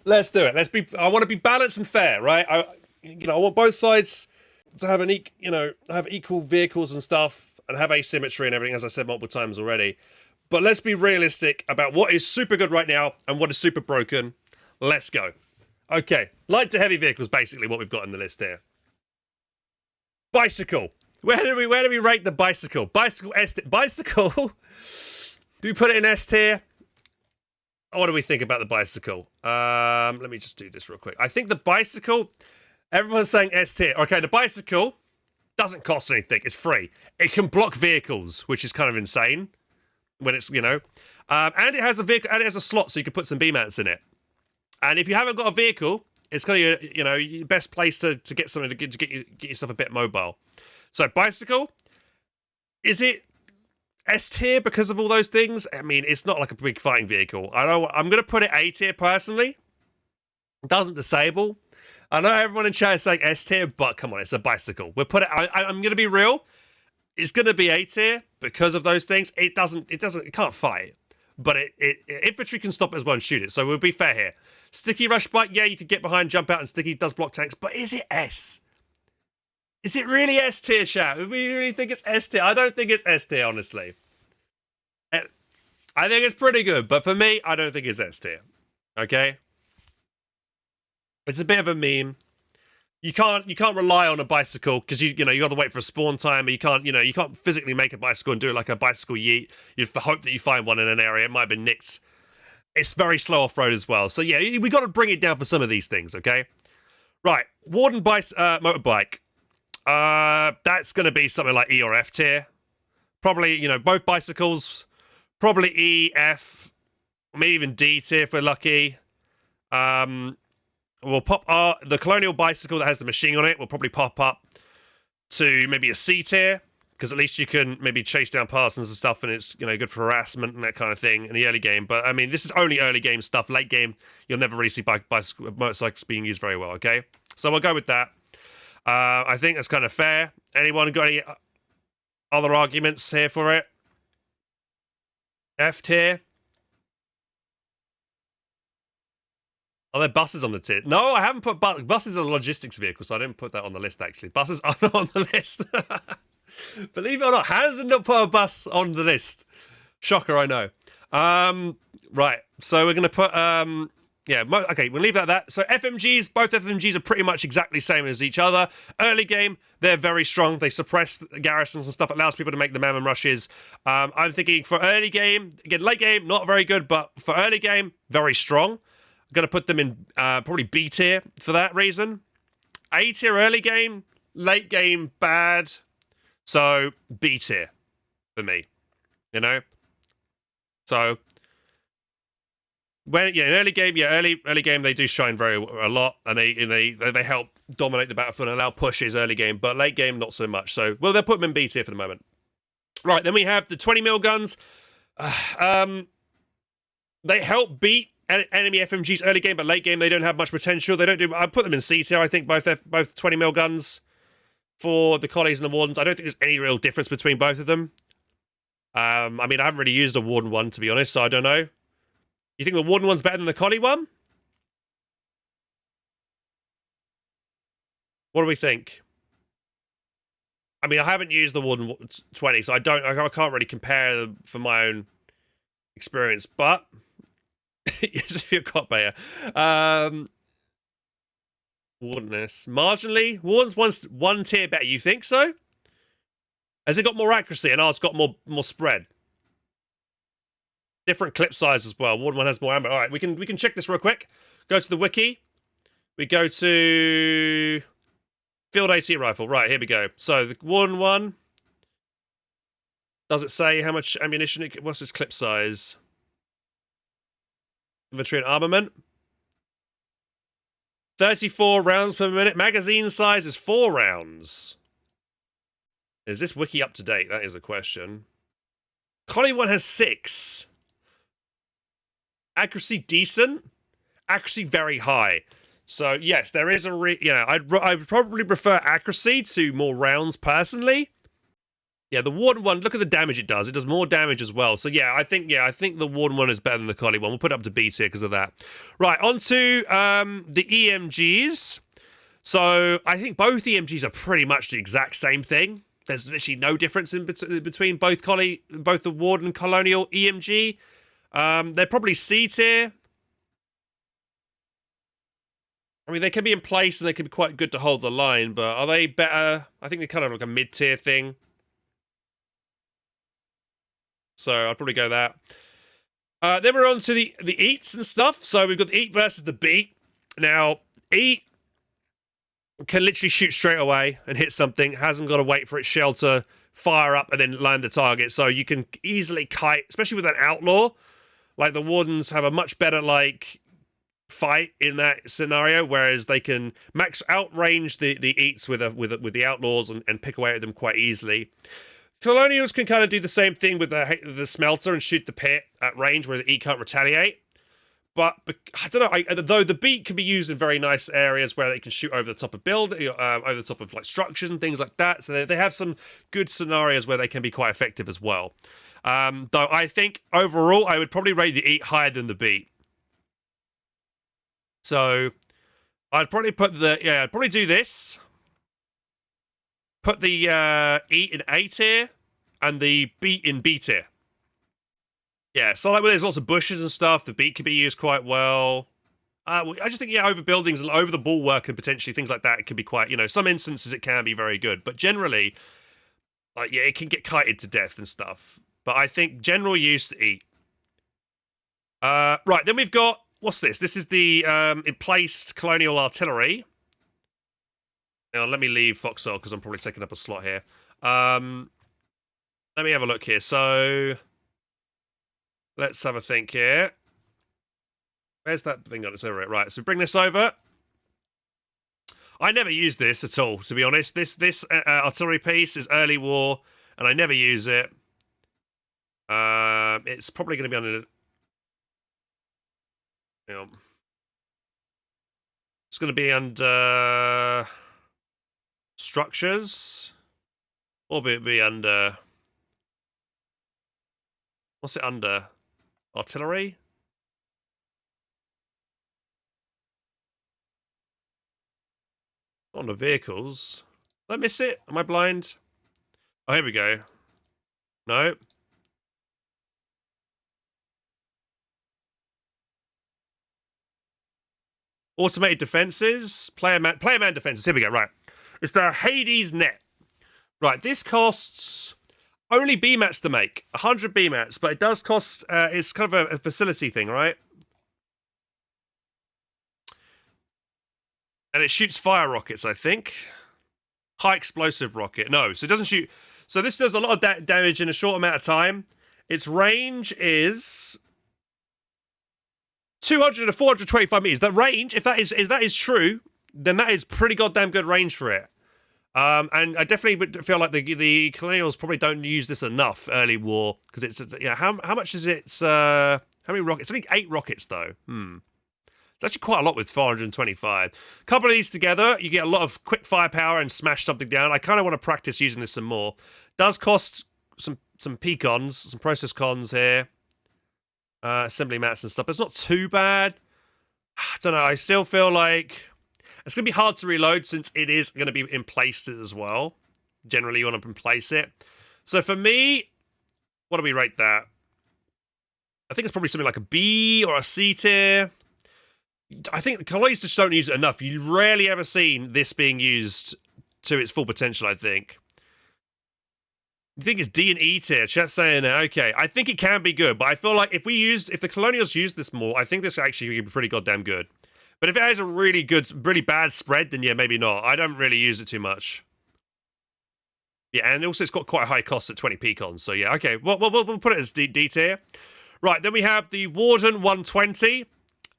Let's do it. I want to be balanced and fair, right? I want both sides to have have equal vehicles and stuff and have asymmetry and everything, as I said multiple times already. But let's be realistic about what is super good right now and what is super broken. Let's go. Okay, light to heavy vehicles, basically what we've got in the list here. Bicycle. Where do we rate the bicycle? Bicycle S tier. Bicycle. Do we put it in S tier? What do we think about the bicycle? Let me just do this real quick. I think the bicycle. Everyone's saying S tier. Okay, the bicycle doesn't cost anything. It's free. It can block vehicles, which is kind of insane. When it's and it has a vehicle and it has a slot so you can put some B-mats in it. And if you haven't got a vehicle, it's kind of your best place to get something to get yourself a bit mobile. So bicycle, is it S tier because of all those things? I mean, it's not like a big fighting vehicle. I'm going to put it A tier personally. It doesn't disable. I know everyone in chat is saying S tier, but come on, it's a bicycle. We'll put it. I'm going to be real. It's going to be A tier because of those things. It can't fight, but infantry can stop it as well and shoot it. So we'll be fair here. Sticky rush bike, yeah, you could get behind, jump out, and sticky does block tanks. But is it S? Is it really S tier, chat? Do we really think it's S tier? I don't think it's S tier, honestly. I think it's pretty good, but for me, I don't think it's S tier. Okay? It's a bit of a meme. You can't rely on a bicycle because you got to wait for a spawn time. You can't physically make a bicycle and do it like a bicycle yeet. You have to hope that you find one in an area. It might have been nicked. It's very slow off road as well. So yeah, we got to bring it down for some of these things. Okay, right. Warden motorbike. That's going to be something like E or F tier. Probably both bicycles. Probably E, F, maybe even D tier if we're lucky. We'll pop the colonial bicycle that has the machine on it will probably pop up to maybe a C tier because at least you can maybe chase down Parsons and stuff, and it's good for harassment and that kind of thing in the early game. But I mean, this is only early game stuff. Late game, you'll never really see motorcycles being used very well. Okay, so we'll go with that. I think that's kind of fair. Anyone got any other arguments here for it? F tier. Are there buses on the tier? No, I haven't put buses are a logistics vehicle, so I didn't put that on the list, actually. Buses are not on the list. Believe it or not, Hans did not put a bus on the list. Shocker, I know. Right, so we're going to put... okay, we'll leave that at that. So FMGs, both FMGs are pretty much exactly the same as each other. Early game, they're very strong. They suppress garrisons and stuff. It allows people to make the mammoth rushes. I'm thinking for early game, again, late game, not very good, but for early game, very strong. I'm going to put them in probably B tier for that reason. A tier early game, late game bad. So B tier for me, So when in early game they do shine a lot, and they help dominate the battlefield and allow pushes early game, but late game not so much. So they'll put them in B tier for the moment. Right, then we have the 20mm guns. They help beat enemy FMGs early game, but late game they don't have much potential. I put them in C tier. I think both 20mm guns for the collies and the wardens. I don't think there's any real difference between both of them. I mean, I haven't really used a warden one, to be honest, so I don't know. You think the warden one's better than the collie one? What do we think? I mean, I haven't used the warden 20, so I can't really compare for my own experience, but yes, if you've got better. Wardeness. Marginally? Warden's one tier better, you think so? Has it got more accuracy and ours got more spread? Different clip size as well. Warden one has more ammo. Alright, we can check this real quick. Go to the wiki. We go to Field AT rifle. Right, here we go. So the Warden one. Does it say how much ammunition what's its clip size? Inventory and armament. 34 rounds per minute. Magazine size is 4 rounds. Is this wiki up to date? That is the question. Collie one has 6. Accuracy decent. Accuracy very high. So yes, there is I'd probably prefer accuracy to more rounds personally. Yeah, the Warden one, look at the damage it does. It does more damage as well. So yeah, I think the Warden one is better than the Collie one. We'll put it up to B tier because of that. Right, on to the EMGs. So I think both EMGs are pretty much the exact same thing. There's literally no difference in between both the Warden Colonial EMG. They're probably C tier. I mean, they can be in place and they can be quite good to hold the line, but are they better? I think they're kind of like a mid-tier thing. So I'd probably go that. Then we're on to the eats and stuff. So we've got the eat versus the beat. Now, eat can literally shoot straight away and hit something. Hasn't got to wait for its shell to fire up and then land the target. So you can easily kite, especially with an outlaw. Like the Wardens have a much better fight in that scenario, whereas they can max outrange the eats with the outlaws and pick away at them quite easily. Colonials can kind of do the same thing with the smelter and shoot the pit at range where the eat can't retaliate. But I don't know. Though the beat can be used in very nice areas where they can shoot over the top of over the top of structures and things like that. So they have some good scenarios where they can be quite effective as well. Though I think overall I would probably rate the eat higher than the beat. So I'd probably I'd probably do this. Put the eat in A tier and the beat in B tier. Yeah, so where there's lots of bushes and stuff, the beat can be used quite well. I just think, over buildings and over the bulwark and potentially things like that, it can be quite, some instances it can be very good. But generally, it can get kited to death and stuff. But I think general use to eat. Right, then we've got, what's this? This is the emplaced colonial artillery. Now, let me leave Foxhole because I'm probably taking up a slot here. Let me have a look here. So, let's have a think here. Where's that thing on? It's over it. Right, so bring this over. I never use this at all, to be honest. This artillery piece is early war, and I never use it. It's probably going to be under... It's going to be under... structures, or be under, what's it under? Artillery? On the vehicles. Did I miss it? Am I blind? Oh, here we go. No. Automated defenses, player man defenses. Here we go. Right. It's the Hades net. Right, this costs only BMATs to make. 100 BMATs, but it does cost, it's kind of a facility thing, right? And it shoots fire rockets, I think. High explosive rocket. No, so it doesn't shoot. So this does a lot of damage in a short amount of time. Its range is 200 to 425 meters. That range, if that is true, then that is pretty goddamn good range for it. And I definitely would feel like the colonials probably don't use this enough early war because it's how much is it? How many rockets? I think 8 rockets though. It's actually quite a lot with 425. A couple of these together, you get a lot of quick firepower and smash something down. I kind of want to practice using this some more. Does cost some pecons, some process cons here, assembly mats and stuff. But it's not too bad. I don't know. I still feel like it's going to be hard to reload since it is going to be in place as well. Generally, you want to place it. So for me, what do we rate that? I think it's probably something like a B or a C tier. I think the colonies just don't use it enough. You rarely ever seen this being used to its full potential, I think. I think it's D and E tier. Chat's saying, okay, I think it can be good, but I feel like if the colonials used this more, I think this actually would be pretty goddamn good. But if it has a really bad spread, then yeah, maybe not. I don't really use it too much. Yeah, and also it's got quite a high cost at 20 pecons, so yeah, okay. We'll put it as D tier. Right, then we have the Warden 120.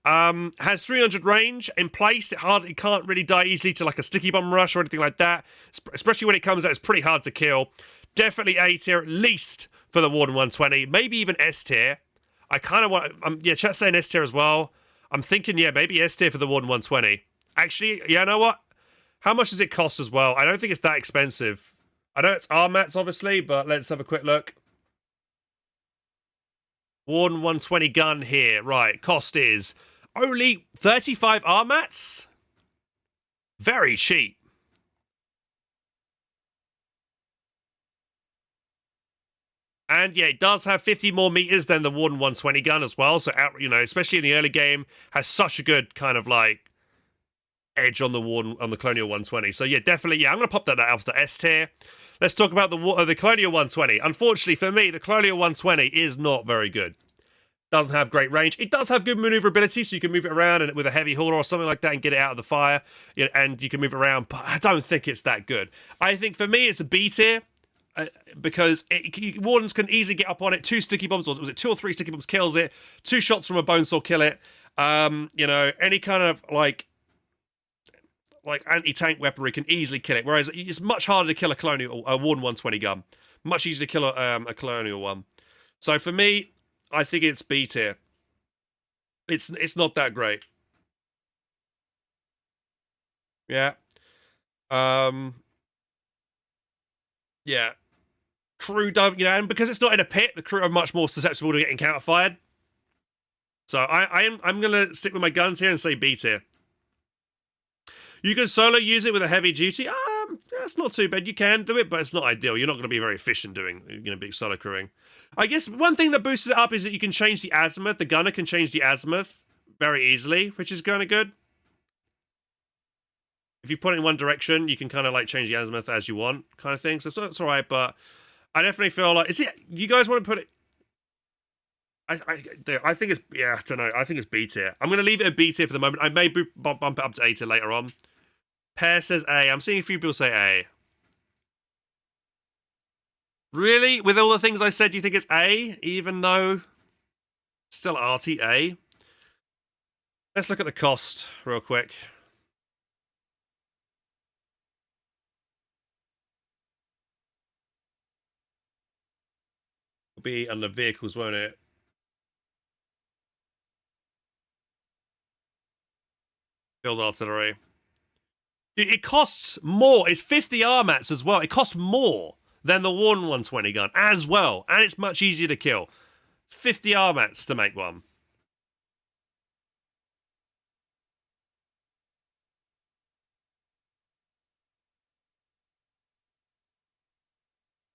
Has 300 range in place. It can't really die easily to like a sticky bomb rush or anything like that. Especially when it comes out, it's pretty hard to kill. Definitely A tier at least for the Warden 120. Maybe even S tier. I kind of want... chat's saying S tier as well. I'm thinking, maybe S tier for the Warden 120. Actually, you know what? How much does it cost as well? I don't think it's that expensive. I know it's RMATs, obviously, but let's have a quick look. Warden 120 gun here. Right, cost is only 35 RMATs? Very cheap. And yeah, it does have 50 more meters than the Warden 120 gun as well. So, especially in the early game, has such a good kind of like edge on the Warden on the Colonial 120. So yeah, definitely, yeah, I'm gonna pop that out to S tier. Let's talk about the Colonial 120. Unfortunately for me, the Colonial 120 is not very good. Doesn't have great range. It does have good maneuverability, so you can move it around and with a heavy hauler or something like that and get it out of the fire, and you can move it around. But I don't think it's that good. I think for me, it's a B tier. Because Wardens can easily get up on it. 2 sticky bombs, or was it 2 or 3 sticky bombs kills it? 2 shots from a bone saw kill it. Any kind of like anti-tank weaponry can easily kill it. Whereas it's much harder to kill a Warden 120 gun. Much easier to kill a Colonial one. So for me, I think it's B tier. It's not that great. Yeah. Yeah. Crew don't, and because it's not in a pit, the crew are much more susceptible to getting counterfired. So I'm gonna stick with my guns here and say B tier. You can solo use it with a heavy duty. That's not too bad. You can do it, but it's not ideal. You're not going to be very efficient doing, big solo crewing. I guess one thing that boosts it up is that you can change the azimuth. The gunner can change the azimuth very easily, which is kind of good. If you put it in one direction, you can kind of like change the azimuth as you want, kind of thing. So that's all right, but I definitely feel like, you guys want to put it? I think it's, I don't know. I think it's B tier. I'm going to leave it a B tier for the moment. I may bump it up to A tier later on. Pear says A. I'm seeing a few people say A. Really? With all the things I said, you think it's A? Even though still arty A? Let's look at the cost real quick. It'll be under vehicles, won't it? Field artillery. It costs more. It's 50 RMATs as well. It costs more than the Warden 120 gun as well. And it's much easier to kill. 50 RMATs to make one.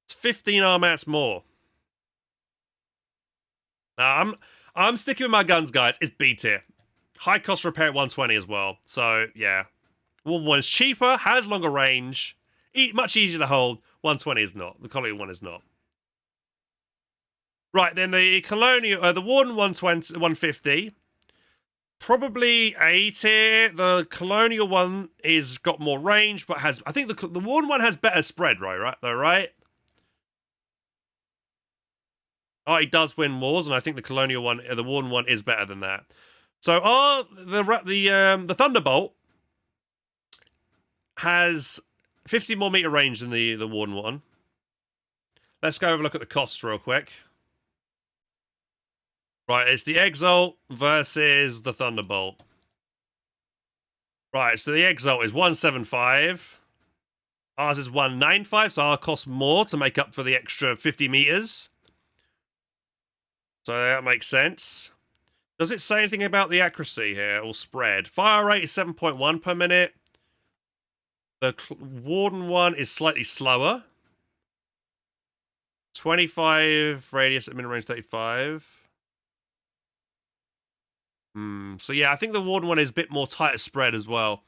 It's 15 RMATs more. Now, I'm sticking with my guns, guys. It's B tier. High cost repair at 120 as well. So, yeah. One is cheaper, has longer range, much easier to hold. 120 is not. The Colonial one is not. Right, then the Colonial, the Warden 150, probably A tier. The Colonial one is got more range, but has, I think the Warden one has better spread, right? Oh, he does win wars, and I think the Colonial one, the Warden one, is better than that. So, the Thunderbolt has 50 more meter range than the Warden one. Let's go have a look at the costs real quick. Right, it's the Exalt versus the Thunderbolt. Right, so the Exalt is 175. Ours is 195, so ours costs more to make up for the extra 50 meters. So that makes sense. Does it say anything about the accuracy here or spread? Fire rate is 7.1 per minute. The Warden one is slightly slower. 25 radius at minimum range 35. So yeah, I think the Warden one is a bit more tighter spread as well.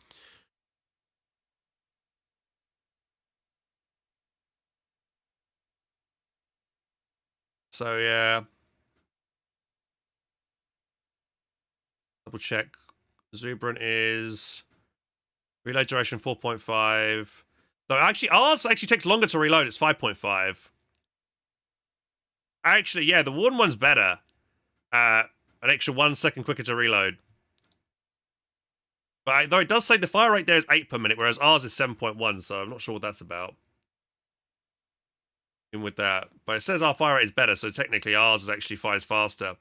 So yeah. Double check. Zubrin is reload duration 4.5. So actually, ours actually takes longer to reload. It's 5.5. Actually, yeah, the Warden one's better. An extra 1 second quicker to reload. But though it does say the fire rate there is 8 per minute, whereas ours is 7.1, so I'm not sure what that's about. In with that. But it says our fire rate is better, so technically ours is actually fires faster.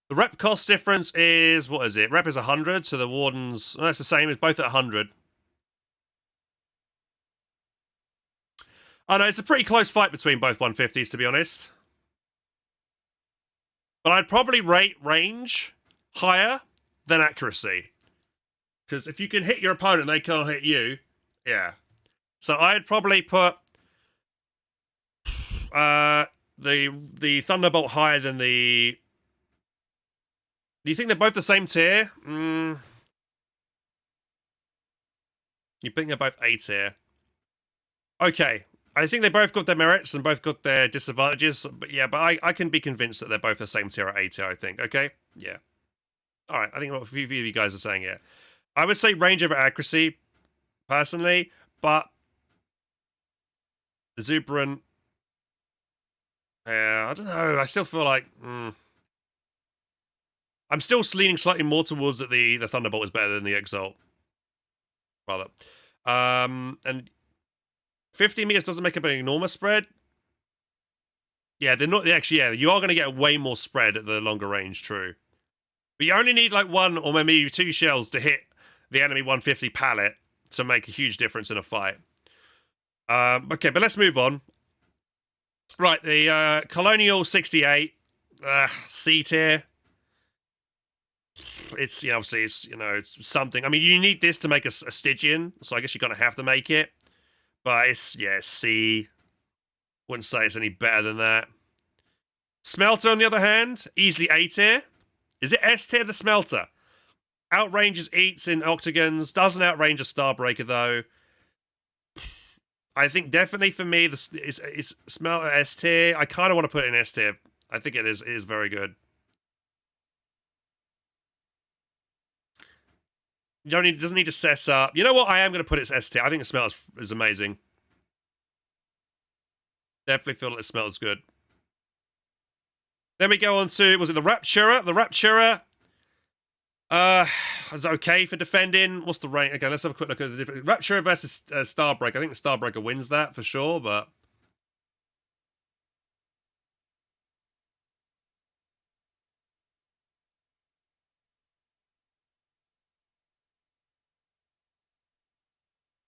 The rep cost difference is, what is it? Rep is 100, so the Warden's, that's the same, it's both at 100. I know it's a pretty close fight between both 150s, to be honest. But I'd probably rate range higher than accuracy. Because if you can hit your opponent and they can't hit you, yeah. So I'd probably put the Thunderbolt higher than the... Do you think they're both the same tier? You think they're both A tier? Okay. I think they both got their merits and both got their disadvantages. But yeah, but I can be convinced that they're both the same tier at A tier, I think. Okay? Yeah. Alright, I think what a few of you guys are saying here. I would say range over accuracy, personally, but the Zuberan... I don't know. I still feel like... I'm still leaning slightly more towards that the Thunderbolt is better than the Exalt. Rather. And 50 meters doesn't make up an enormous spread. Yeah, they're not... Actually, yeah, you are going to get way more spread at the longer range, true. But you only need like one or maybe two shells to hit the enemy 150 pallet to make a huge difference in a fight. Okay, but let's move on. Right, the Colonial 68 C tier. It's, you know, obviously it's, you know, it's something. I mean, you need this to make a Stygian, so I guess you're gonna have to make it. But it's, yeah, C. Wouldn't say it's any better than that. Smelter, on the other hand, easily A tier. Is it S tier, the Smelter? Outranges eats in octagons. Doesn't outrange a Starbreaker, though. I think definitely for me, it's Smelter S tier. I kind of want to put it in S tier. I think it is very good. Doesn't need to set up. You know what? I am going to put it as S tier. I think the smell is amazing. Definitely feel like it smells good. Then we go on to, was it the Rapturer? The Rapturer is okay for defending. What's the rank? Okay, let's have a quick look at the different. Rapturer versus Starbreaker. I think the Starbreaker wins that for sure, but...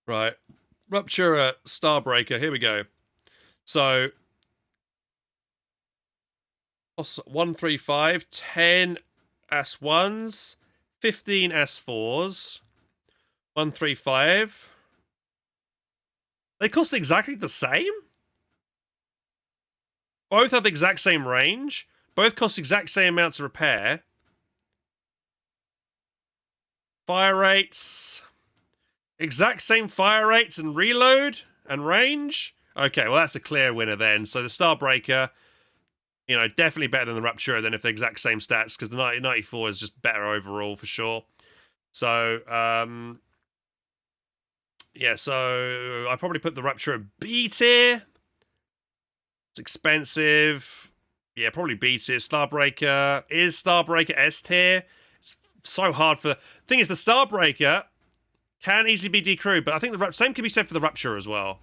Right. Rapturer, Starbreaker, here we go. So... 135, 10 S1s, 15 S4s, 135. They cost exactly the same? Both have the exact same range. Both cost exact same amounts to repair. Fire rates. Exact same fire rates and reload and range. Okay, well that's a clear winner then. So the Starbreaker, you know, definitely better than the Rapturer than if they're exact same stats, because the 94 is just better overall for sure. So, yeah, so I probably put the Rapturer B tier. It's expensive. Yeah, probably B tier. Starbreaker. Is Starbreaker S tier? It's so hard for... Thing is, the Starbreaker can easily be decrewed, but I think the same can be said for the Rapturer as well.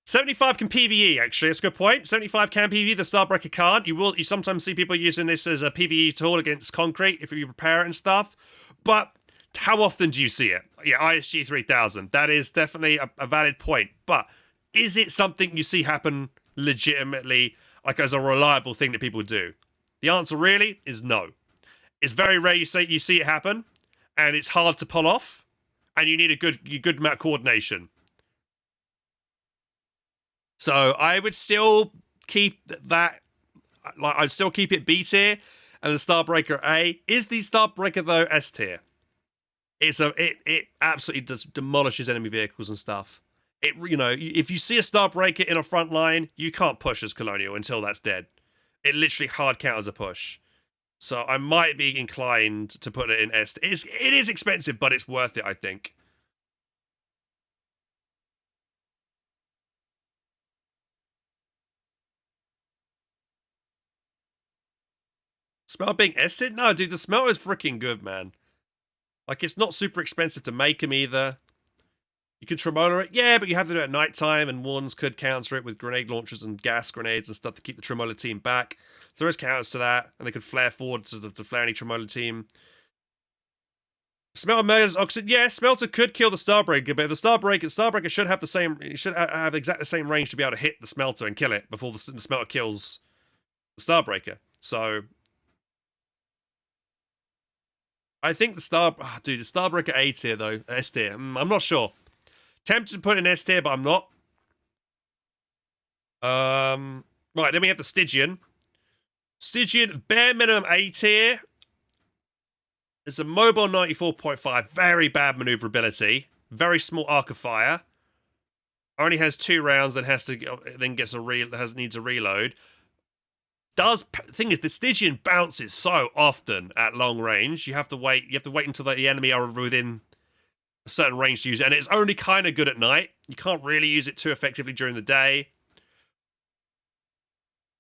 75 can PvE, actually. That's a good point. 75 can PvE, the Starbreaker can't. You sometimes see people using this as a PvE tool against concrete if you repair it and stuff. But how often do you see it? Yeah, ISG 3000. That is definitely a valid point. But is it something you see happen legitimately, like as a reliable thing that people do? The answer really is no. It's very rare you see it happen, and it's hard to pull off, and you need a good amount of coordination. So I would still keep that, like I'd still keep it B tier, and the Starbreaker A. Is the Starbreaker though S tier? It absolutely demolishes enemy vehicles and stuff. It, you know, if you see a Starbreaker in a front line, you can't push as Colonial until that's dead. It literally hard counters a push. So I might be inclined to put it in S tier. It is expensive, but it's worth it, I think. Smell being S-ed? No, dude, the smell is freaking good, man. Like, it's not super expensive to make them either. You can Tremolo it, yeah, but you have to do it at nighttime, and Warns could counter it with grenade launchers and gas grenades and stuff to keep the Tremolo team back. So there is counters to that, and they could flare forward to the flaring Tremolo team. Smelter murders oxygen. Yeah, Smelter could kill the Starbreaker, but if the Starbreaker should have the same. It should have exactly the same range to be able to hit the Smelter and kill it before the Smelter kills the Starbreaker. So I think the Starbreaker A tier though, S tier. I'm not sure. Tempted to put in S tier, but I'm not. Right, then we have the Stygian. Stygian, bare minimum A tier. It's a mobile 94.5, very bad maneuverability, very small arc of fire. Only has 2 rounds, and needs a reload. Thing is, the Stygian bounces so often at long range. You have to wait. You have to wait until the enemy are within a certain range to use it, and it's only kind of good at night. You can't really use it too effectively during the day.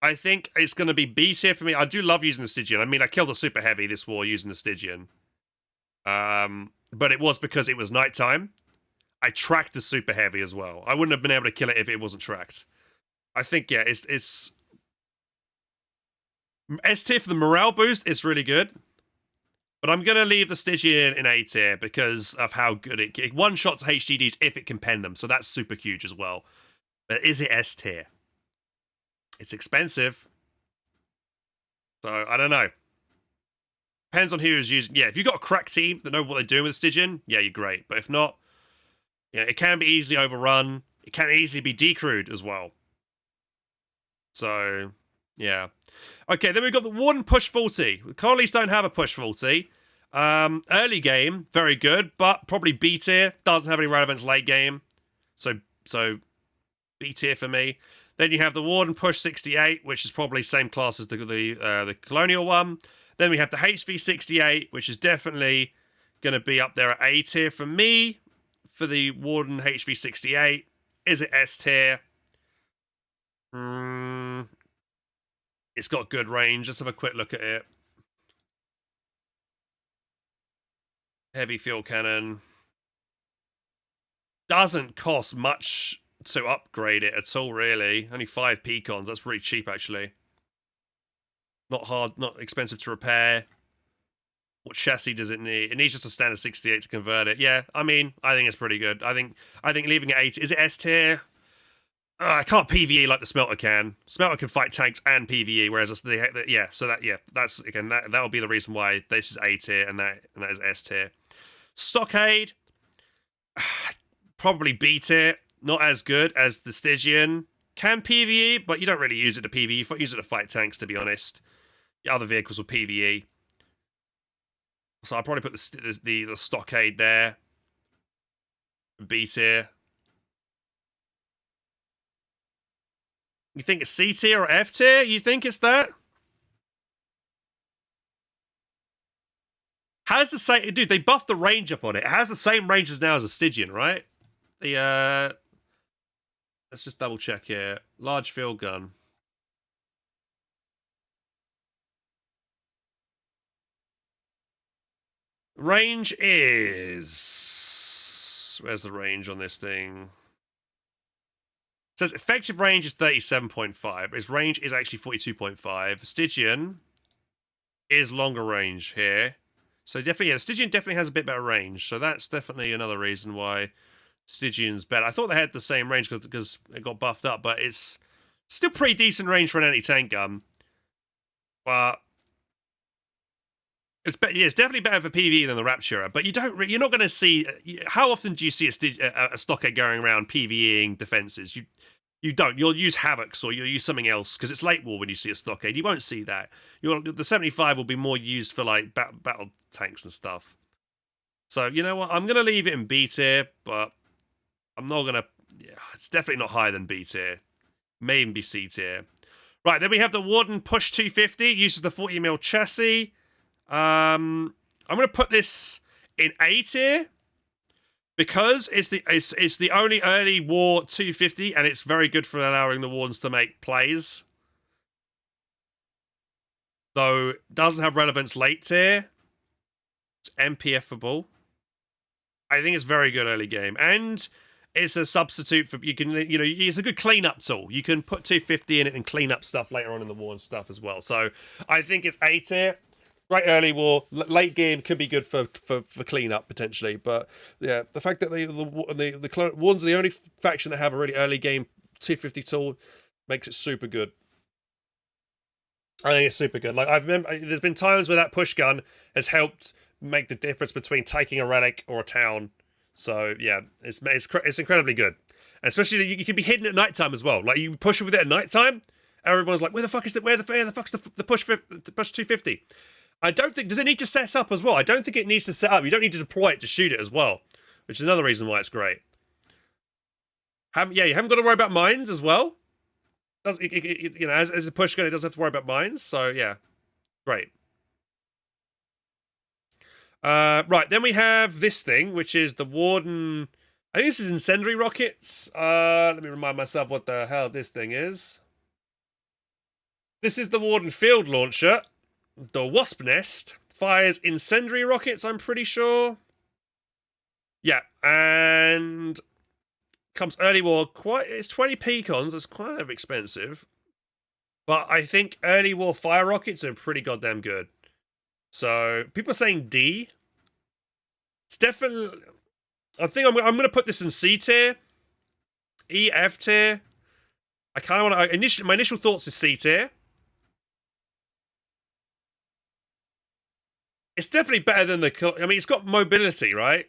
I think it's going to be B tier for me. I do love using the Stygian. I mean, I killed a super heavy this war using the Stygian. But it was because it was nighttime. I tracked the super heavy as well. I wouldn't have been able to kill it if it wasn't tracked. I think, yeah, it's S tier for the morale boost. It's really good. But I'm going to leave the Stygian in A tier because of how good it one-shots HDDs if it can pen them. So that's super huge as well. But is it S tier? It's expensive. So, I don't know. Depends on who is using. Yeah, if you've got a crack team that know what they're doing with the Stygian, yeah, you're great. But if not, yeah, it can be easily overrun. It can easily be decrewed as well. So, yeah. Okay, then we've got the Warden Push 40. The Colonies don't have a Push 40. Early game, very good, but probably B tier. Doesn't have any relevance late game. So B tier for me. Then you have the Warden Push 68, which is probably same class as the Colonial one. Then we have the HV 68, which is definitely going to be up there at A tier for me. For the Warden HV 68, is it S tier? It's got good range. Let's have a quick look at it. Heavy field cannon. Doesn't cost much to upgrade it at all, really. Only 5 pecons. That's really cheap, actually. Not hard, not expensive to repair. What chassis does it need? It needs just a standard 68 to convert it. Yeah, I mean, I think it's pretty good. I think leaving it 8. Is it S tier? I can't PvE like the Smelter can. Smelter can fight tanks and PvE, whereas that's again that'll be the reason why this is A tier and that is S tier. Stockade, probably B tier. Not as good as the Stygian. Can PvE, but you don't really use it to PvE. You use it to fight tanks, to be honest. The other vehicles will PvE. So I'll probably put the Stockade there. B tier. You think it's C tier or F tier? You think it's that? Has the same... Dude, they buffed the range up on it. It has the same range as now as a Stygian, right? The, let's just double check here. Large field gun. Range is... Where's the range on this thing? It says effective range is 37.5. Its range is actually 42.5. Stygian is longer range here. So definitely, yeah, the Stygian definitely has a bit better range. So that's definitely another reason why Stygian's better. I thought they had the same range because it got buffed up, but it's still pretty decent range for an anti-tank gun. But it's definitely better for PvE than the Raptura. But you're not going to see. How often do you see a Stockade going around PvEing defenses? You don't. You'll use Havocs or you'll use something else because it's late war when you see a Stockade. You won't see that. The 75 will be more used for like battle tanks and stuff. So you know what? I'm gonna leave it in B tier, but I'm not gonna. Yeah, it's definitely not higher than B tier. May even be C tier. Right, then we have the Warden Push 250. Uses the 40mm chassis. I'm gonna put this in A tier. Because it's the only early war 250, and it's very good for allowing the Wardens to make plays. Though doesn't have relevance late tier. It's MPF-able. I think it's very good early game, and it's a substitute for it's a good cleanup tool. You can put 250 in it and clean up stuff later on in the war and stuff as well. So I think it's A tier. Great early war, late game could be good for cleanup potentially, but yeah, the fact that the Wardens are the only faction that have a really early game 250 tool makes it super good. I think it's super good. Like, there's been times where that push gun has helped make the difference between taking a relic or a town. So yeah, it's incredibly good, and especially you can be hidden at nighttime as well. Like, you push with it at nighttime, everyone's like, where the fuck's the push 250? I don't think, does it need to set up as well? I don't think it needs to set up. You don't need to deploy it to shoot it as well, which is another reason why it's great. You haven't got to worry about mines as well. As a push gun, it doesn't have to worry about mines. So yeah, great. Right, then we have this thing, which is the Warden. I think this is incendiary rockets. Let me remind myself what the hell this thing is. This is the Warden field launcher. The Wasp Nest fires incendiary rockets, I'm pretty sure. Yeah, and comes early war. It's 20 pecons. It's kind of expensive, but I think early war fire rockets are pretty goddamn good. So people are saying D. It's definitely. I think I'm going to put this in C tier, E, F tier. I kind of want to. My initial thoughts is C tier. It's definitely better than I mean, it's got mobility, right?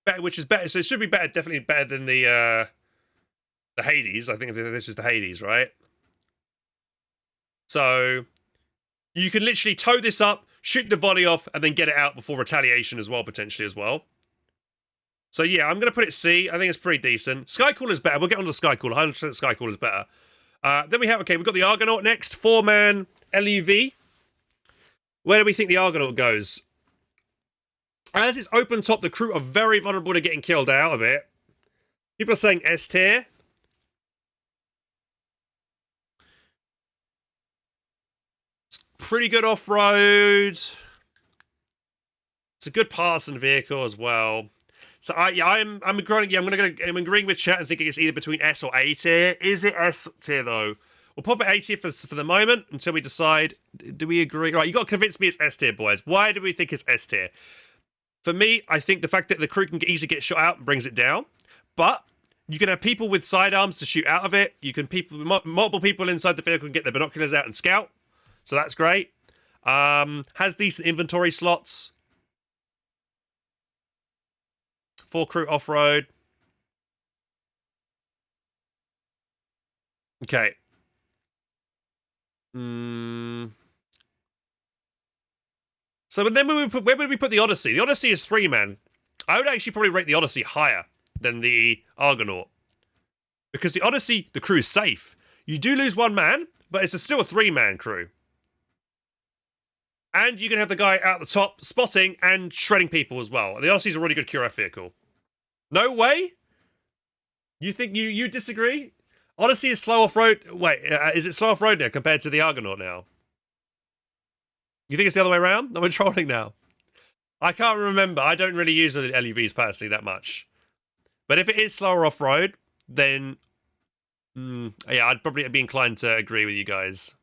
Better, which is better. So it should be better. Definitely better than the Hades. I think this is the Hades, right? So you can literally tow this up, shoot the volley off, and then get it out before retaliation as well, potentially as well. So yeah, I'm going to put it C. I think it's pretty decent. Skycaller's better. We'll get on to Skycaller. 100% Skycaller's better. Then we've got the Argonaut next. 4-man LEV. Where do we think the Argonaut goes? As it's open top, the crew are very vulnerable to getting killed out of it. People are saying S tier. It's pretty good off-road. It's a good partisan vehicle as well. So I'm agreeing with chat and thinking it's either between S or A tier. Is it S tier though? We'll pop it A tier for the moment until we decide. Do we agree? Right, you got to convince me it's S tier, boys. Why do we think it's S tier? For me, I think the fact that the crew can easily get shot out brings it down. But you can have people with sidearms to shoot out of it. You can multiple people inside the vehicle can get their binoculars out and scout. So that's great. Has decent inventory slots. 4 crew off-road. Okay. So then where would we put the Odyssey? The Odyssey is 3-man. I would actually probably rate the Odyssey higher than the Argonaut. Because the Odyssey, the crew is safe. You do lose 1 man, but it's still a 3-man crew. And you can have the guy out the top spotting and shredding people as well. The Odyssey's a really good QRF vehicle. No way? You think you disagree? Odyssey is slow off-road. Wait, is it slow off-road now compared to the Argonaut now? You think it's the other way around? I'm trolling now. I can't remember. I don't really use the LEVs personally that much. But if it is slower off-road, then yeah, I'd probably be inclined to agree with you guys.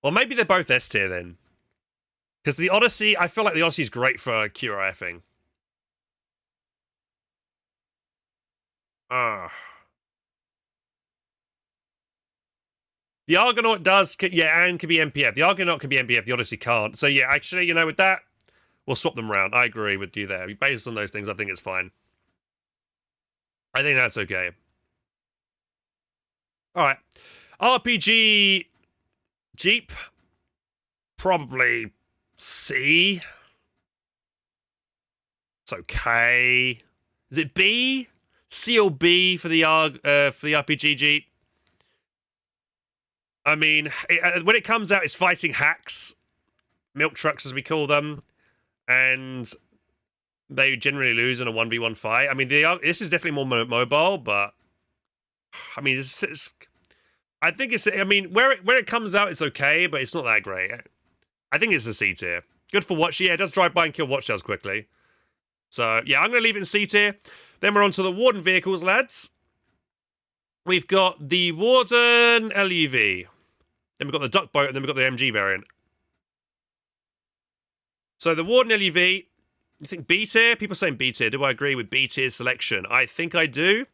Well, maybe they're both S tier then. Because the Odyssey, I feel like the Odyssey is great for QRFing. The Argonaut does, yeah, and can be MPF. The Argonaut can be MPF, the Odyssey can't. So yeah, actually, with that, we'll swap them around. I agree with you there. Based on those things, I think it's fine. I think that's okay. Alright. RPG Jeep. Probably C. It's okay. Is it B? C or B for the RPG Jeep? I mean, when it comes out, it's fighting hacks, milk trucks as we call them, and they generally lose in a 1v1 fight. I mean, this is definitely more mobile, but I mean, I think it's. I mean, where it comes out, it's okay, but it's not that great. I think it's a C tier. Good for watch. Yeah, it does drive by and kill watchtowers quickly. So yeah, I'm gonna leave it in C tier. Then we're on to the Warden vehicles, lads. We've got the Warden LUV. Then we've got the duck boat, and then we've got the MG variant. So the Warden LUV, you think B tier? People saying B tier. Do I agree with B tier selection? I think I do.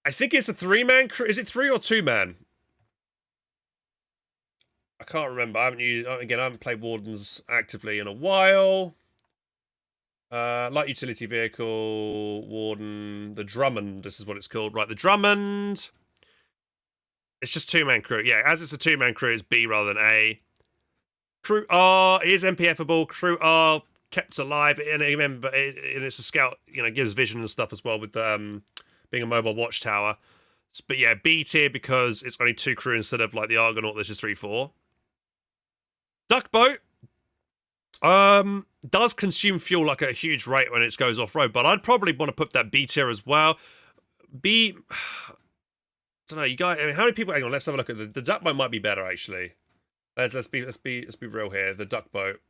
I think it's a 3-man crew. Is it 3 or 2-man? I can't remember. I haven't played Wardens actively in a while. Light utility vehicle, Warden, the Drummond. This is what it's called, right? The Drummond. It's just 2-man crew. Yeah, as it's a 2-man crew, it's B rather than A. Crew R is MPFable. Crew R kept alive, and remember, it's a scout. Gives vision and stuff as well with being a mobile watchtower. But yeah, B tier because it's only 2 crew instead of like the Argonaut. There's just 3-4. Duck boat does consume fuel like at a huge rate when it goes off road, but I'd probably want to put that B tier as well. B, I don't know, you guys. I mean, how many people? Hang on, let's have a look at the duck boat. Might be better actually. Let's be real here. The duck boat.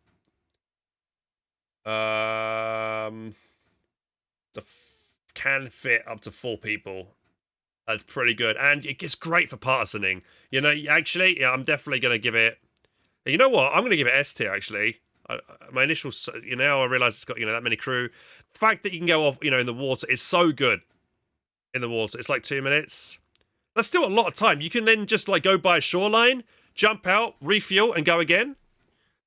Can fit up to 4 people. That's pretty good, and it's great for partisaning. Actually, yeah, I'm definitely gonna give it. You know what? I'm gonna give it S tier actually. My initial, I realize it's got that many crew. The fact that you can go off, in the water is so good. In the water, it's like 2 minutes. That's still a lot of time. You can then just like go by a shoreline, jump out, refuel, and go again.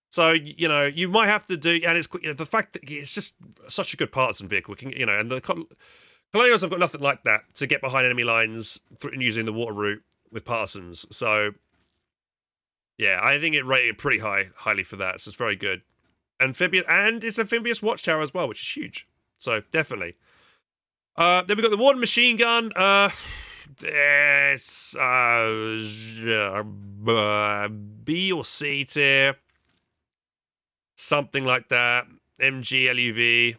So you might have to do, and it's the fact that it's just such a good partisan vehicle. And the Colonials have got nothing like that to get behind enemy lines using the water route with partisans. So yeah, I think it rated pretty highly for that. So it's very good. Amphibious, and it's amphibious watchtower as well, which is huge. So definitely. Then we've got the Warden machine gun. It's B or C tier. Something like that. MG LUV.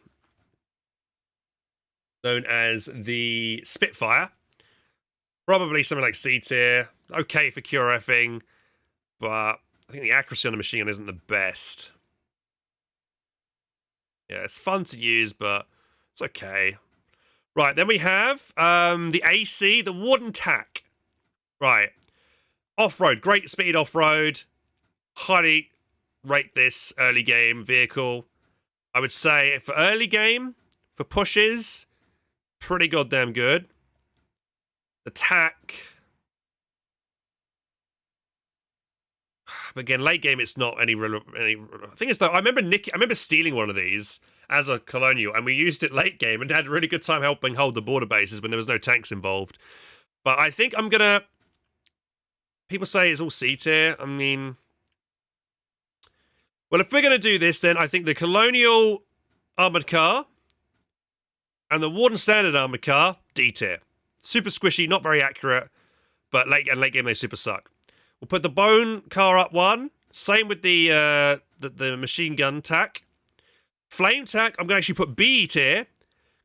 Known as the Spitfire. Probably something like C tier. Okay for QRFing. But I think the accuracy on the machine gun isn't the best. Yeah, it's fun to use, but it's okay. Right, then we have the AC, the Warden Tack. Right. Off-road, great speed off-road. Highly rate this early game vehicle. I would say for early game, for pushes, pretty goddamn good. The Tack. But again, late game, it's not any thing is though, I remember stealing one of these as a colonial, and we used it late game and had a really good time helping hold the border bases when there was no tanks involved. But I think I'm gonna. People say it's all C tier. I mean, well, if we're gonna do this, then I think the colonial armored car and the Warden standard armored car D tier. Super squishy, not very accurate, but late game they super suck. We'll put the bone car up 1. Same with the machine gun tack. Flame tack, I'm going to actually put B tier.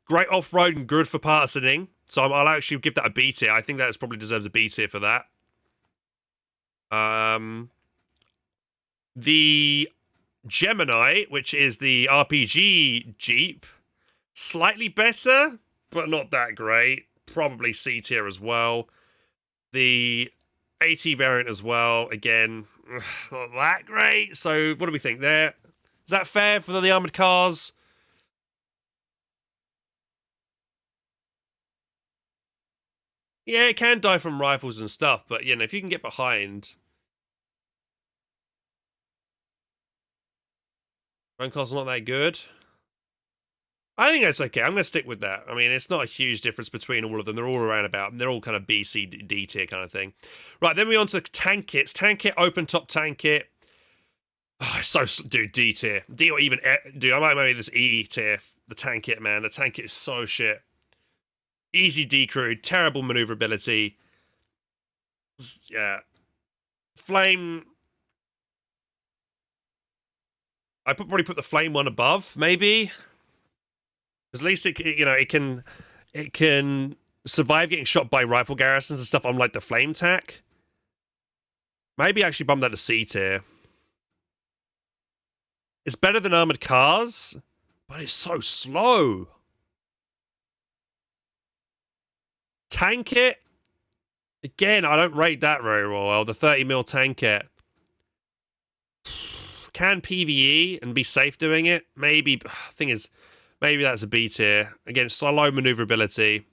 Great off-road and good for partisaning. So I'll actually give that a B tier. I think that probably deserves a B tier for that. The Gemini, which is the RPG Jeep. Slightly better, but not that great. Probably C tier as well. The AT variant as well. Again, not that great. So what do we think there? Is that fair for the armored cars? Yeah, it can die from rifles and stuff, but if you can get behind. Run costs not that good. I think that's okay. I'm going to stick with that. I mean, it's not a huge difference between all of them. They're all around about, and they're all kind of B, C, D tier kind of thing. Right, then we're on to tank kits. Tank kit, open top tank kit. Oh, dude, D tier. D or even, dude, I might make this E tier. The tank kit, man. The tank kit is so shit. Easy decrewed, terrible maneuverability. Yeah. Flame. I'd probably put the flame one above, maybe. At least it can survive getting shot by rifle garrisons and stuff, unlike the flame tack. Maybe actually bump that to C tier. It's better than armored cars, but it's so slow. Tank it. Again, I don't rate that very well. The 30mm tank it. Can PvE and be safe doing it? Maybe. Thing is, maybe that's a B tier. Again, slow maneuverability.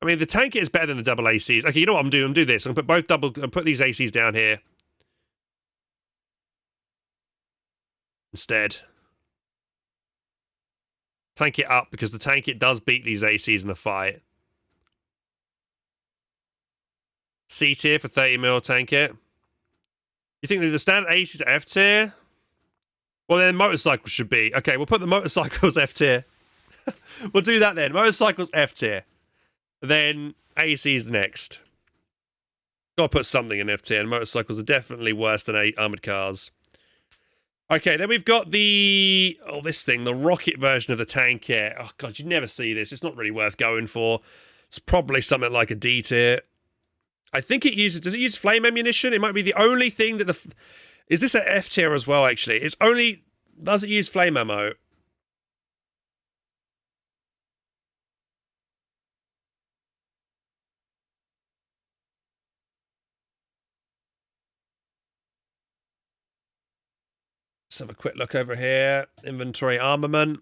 I mean, the tank is better than the double ACs. Okay, you know what I'm doing? I'm doing this. I'm gonna put these ACs down here instead. Tank it up because the tank it does beat these ACs in a fight. C tier for 30mm tank it. You think that the standard ACs are F tier? Well, then motorcycles should be. Okay, we'll put the motorcycles F tier. We'll do that then. Motorcycles F tier. Then ACs next. Gotta put something in F tier, and motorcycles are definitely worse than armored cars. Okay, then we've got the... Oh, this thing, the rocket version of the tank here. Oh, God, you never see this. It's not really worth going for. It's probably something like a D tier. I think it uses... Does it use flame ammunition? It might be the only thing that the... Is this an F tier as well, actually? It's only... Does it use flame ammo? Let's have a quick look over here. Inventory armament.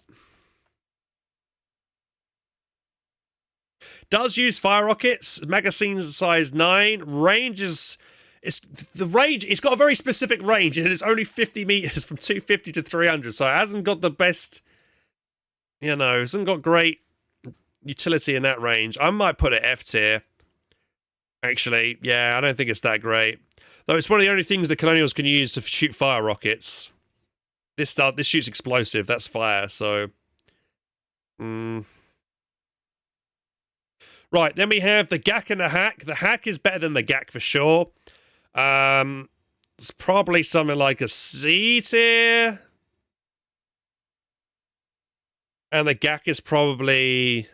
Does use fire rockets. Magazines size 9. Range is... It's got a very specific range, and it's only 50 meters from 250 to 300, so it hasn't got the best, you know, it hasn't got great utility in that range. I might put it F tier. Actually, yeah, I don't think it's that great. Though it's one of the only things the Colonials can use to shoot fire rockets. This shoots explosive, that's fire, so... Right, then we have the GAC and the Hack. The Hack is better than the GAC for sure. It's probably something like a C tier. And the GAC is probably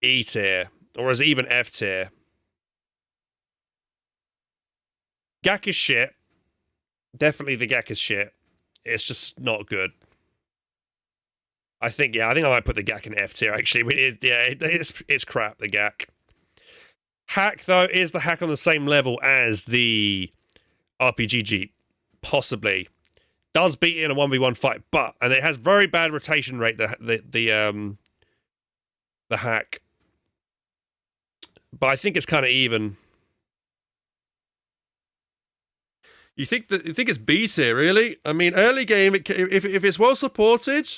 E tier. Or is it even F tier? GAC is shit. Definitely the GAC is shit. It's just not good. I think I might put the GAC in F tier, actually. It's crap, the GAC. Hack, though, is the Hack on the same level as the RPG Jeep? Possibly. Does beat it in a 1v1 fight, and it has very bad rotation rate, the Hack. But I think it's kind of even. You think it's B tier, really? I mean, early game, if it's well supported,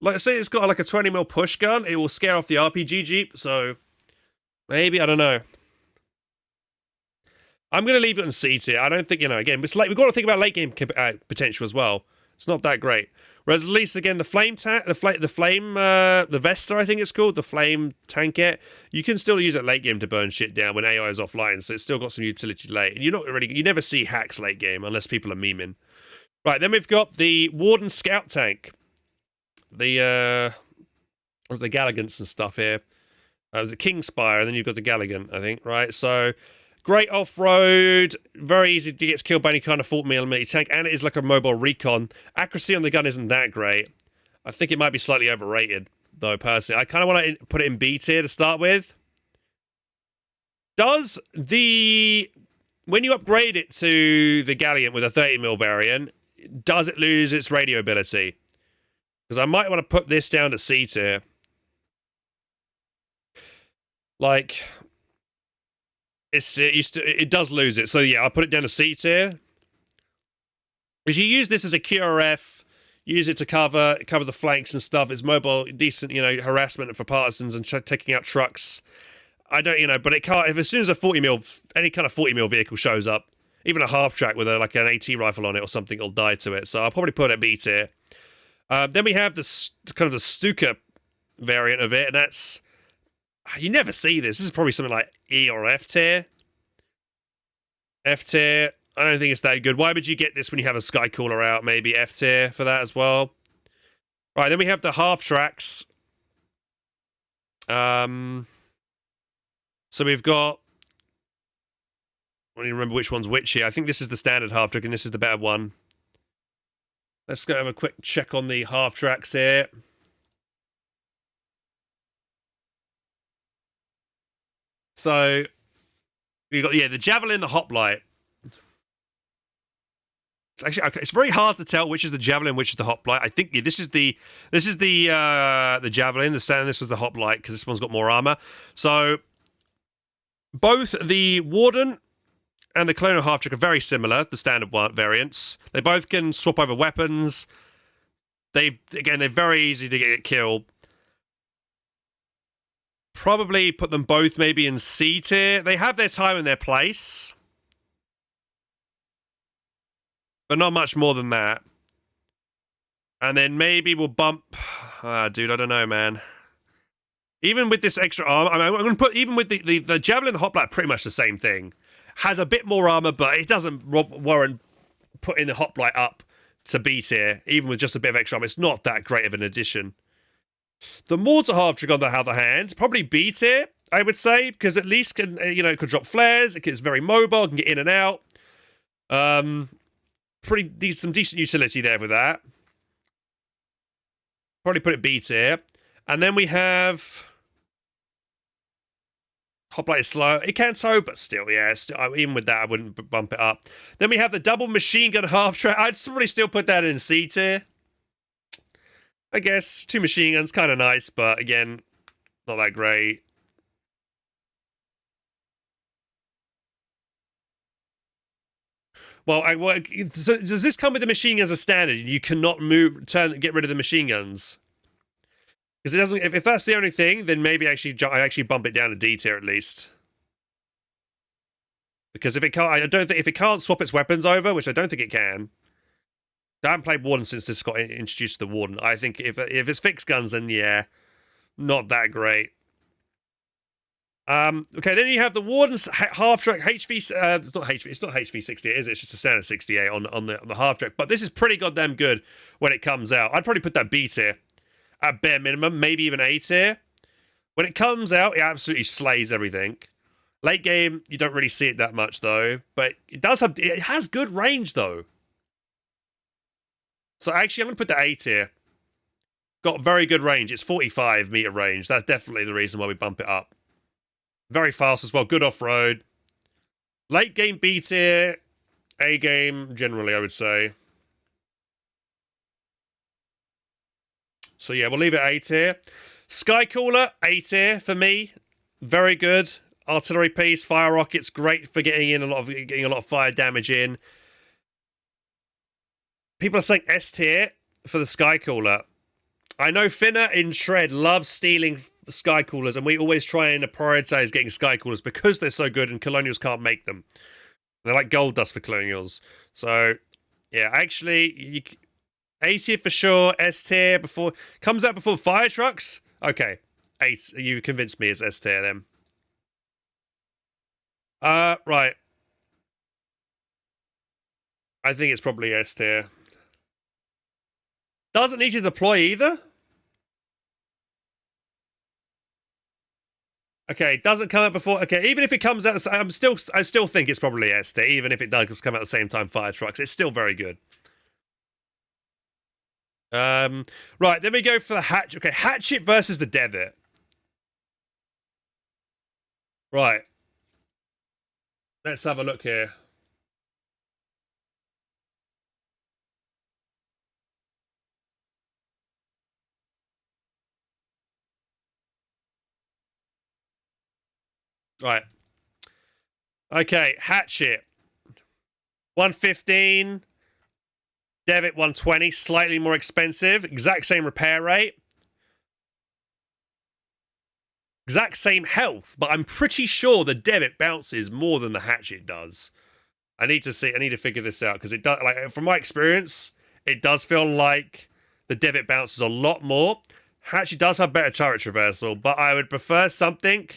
like say it's got like a 20mm push gun, it will scare off the RPG Jeep, so maybe, I don't know. I'm going to leave it in C tier. I don't think, again, we've got to think about late game potential as well. It's not that great. Whereas at least, again, the Vesta, I think it's called, the flame tankette, you can still use it late game to burn shit down when AI is offline, so it's still got some utility late. And you never see hacks late game unless people are memeing. Right, then we've got the Warden Scout Tank. The Galligants and stuff here. There's a Kingspire, and then you've got the Galligant, I think, right? So, great off-road, very easy to get killed by any kind of 40mm tank, and it is like a mobile recon. Accuracy on the gun isn't that great. I think it might be slightly overrated, though, personally. I kind of want to put it in B tier to start with. When you upgrade it to the Galliant with a 30mm variant, does it lose its radio ability? Because I might want to put this down to C tier. Like, it does lose it. So yeah, I'll put it down to C tier. Because you use this as a QRF, use it to cover the flanks and stuff. It's mobile, decent, harassment for partisans and taking out trucks. I don't, but it can't. If as soon as any kind of 40mm vehicle shows up, even a half track with like an AT rifle on it or something, it'll die to it. So I'll probably put it at B tier. Then we have this kind of the Stuka variant of it, and that's. You never see this. This is probably something like E or F tier. F tier. I don't think it's that good. Why would you get this when you have a Sky Cooler out? Maybe F tier for that as well. Right, then we have the half tracks. So we've got... I don't even remember which one's which here. I think this is the standard half track and this is the better one. Let's go have a quick check on the half tracks here. So you got the javelin, the hoplite. It's actually okay. It's very hard to tell which is the javelin, which is the hoplite. I think this is the javelin. This was the hoplite because this one's got more armor. So both the warden and the colonial half trick are very similar. The standard variants. They both can swap over weapons. They're very easy to get killed. Probably put them both maybe in C tier. They have their time and their place, but not much more than that. And then maybe we'll bump... dude, I don't know, man. Even with this extra armor... I mean, I'm going to put... Even with the javelin and the hoplite, pretty much the same thing. Has a bit more armor, but it doesn't warrant putting the hoplite up to B tier, even with just a bit of extra armor. It's not that great of an addition. The mortar half trick, on the other hand, probably B tier, I would say, because at least can it could drop flares. It's very mobile, can get in and out. Some decent utility there with that. Probably put it B tier, and then we have hoplite is slow. It can tow, but still, yeah. Even with that, I wouldn't bump it up. Then we have the double machine gun half track. I'd probably still put that in C tier. I guess 2 machine guns, kind of nice, but again, not that great. Well, so does this come with the machine guns as standard? You cannot get rid of the machine guns. Because it doesn't. If that's the only thing, then maybe I actually bump it down to D tier at least. Because if it can't swap its weapons over, which I don't think it can. I haven't played Warden since this got introduced to the Warden. I think if it's fixed guns, then yeah, not that great. Okay, then you have the Warden's half track HV. It's not HV 68, is it? It's just a standard 68 on the half track. But this is pretty goddamn good when it comes out. I'd probably put that B tier at bare minimum, maybe even A tier. When it comes out, it absolutely slays everything. Late game, you don't really see it that much though, but it has good range though. So actually, I'm going to put the A tier. Got very good range. It's 45 meter range. That's definitely the reason why we bump it up. Very fast as well. Good off-road. Late game B tier. A game generally, I would say. So yeah, we'll leave it A tier. Skycooler, A tier for me. Very good. Artillery piece, fire rockets, great for getting a lot of fire damage in. People are saying S tier for the Skycooler. I know Finna in Shred loves stealing Skycoolers, and we always try and prioritize getting Skycoolers because they're so good and Colonials can't make them. They're like gold dust for Colonials. So, yeah, actually, A tier for sure, S tier comes out before fire trucks. Okay, you convinced me it's S tier then. Right. I think it's probably S tier. Doesn't need to deploy either. Okay, doesn't come out before. Okay, even if it comes out, I still think it's probably S tier. Even if it does come out at the same time, fire trucks, it's still very good. Right, then we go for the hatchet. Okay, hatchet versus the Devitt. Right. Let's have a look here. Right. Okay, hatchet. 115. Devitt 120, slightly more expensive. Exact same repair rate. Exact same health, but I'm pretty sure the Devitt bounces more than the hatchet does. I need to figure this out because it does. Like from my experience, it does feel like the Devitt bounces a lot more. Hatchet does have better turret traversal, but I would prefer something.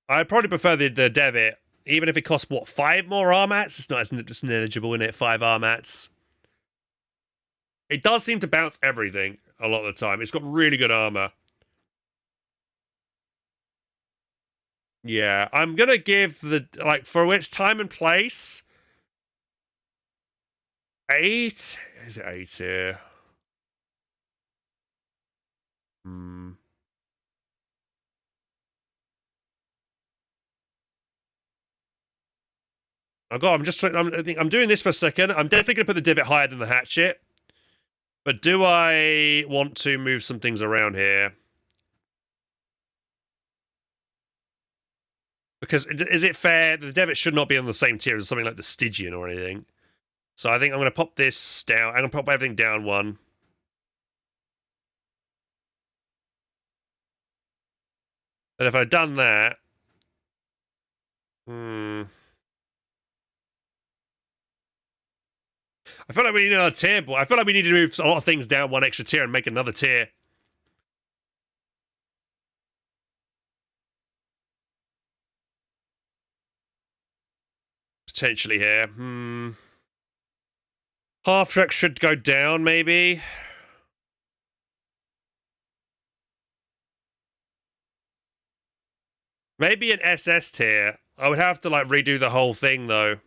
I'd probably prefer the Devitt, even if it costs, 5 more armats? It's not as negligible, in it? 5 armats. It does seem to bounce everything a lot of the time. It's got really good armor. Yeah, I'm gonna give for its time and place, 8. Is it 8 here? I'm doing this for a second. I'm definitely going to put the divot higher than the hatchet. But do I want to move some things around here? Because is it fair? The divot should not be on the same tier as something like the Stygian or anything. So I think I'm going to pop this down. I'm going to pop everything down one. And if I'd done that... I feel like we need another tier, boy. I feel like we need to move a lot of things down one extra tier and make another tier. Potentially here. Half-Trek should go down, maybe. Maybe an SS tier. I would have to, like, redo the whole thing, though.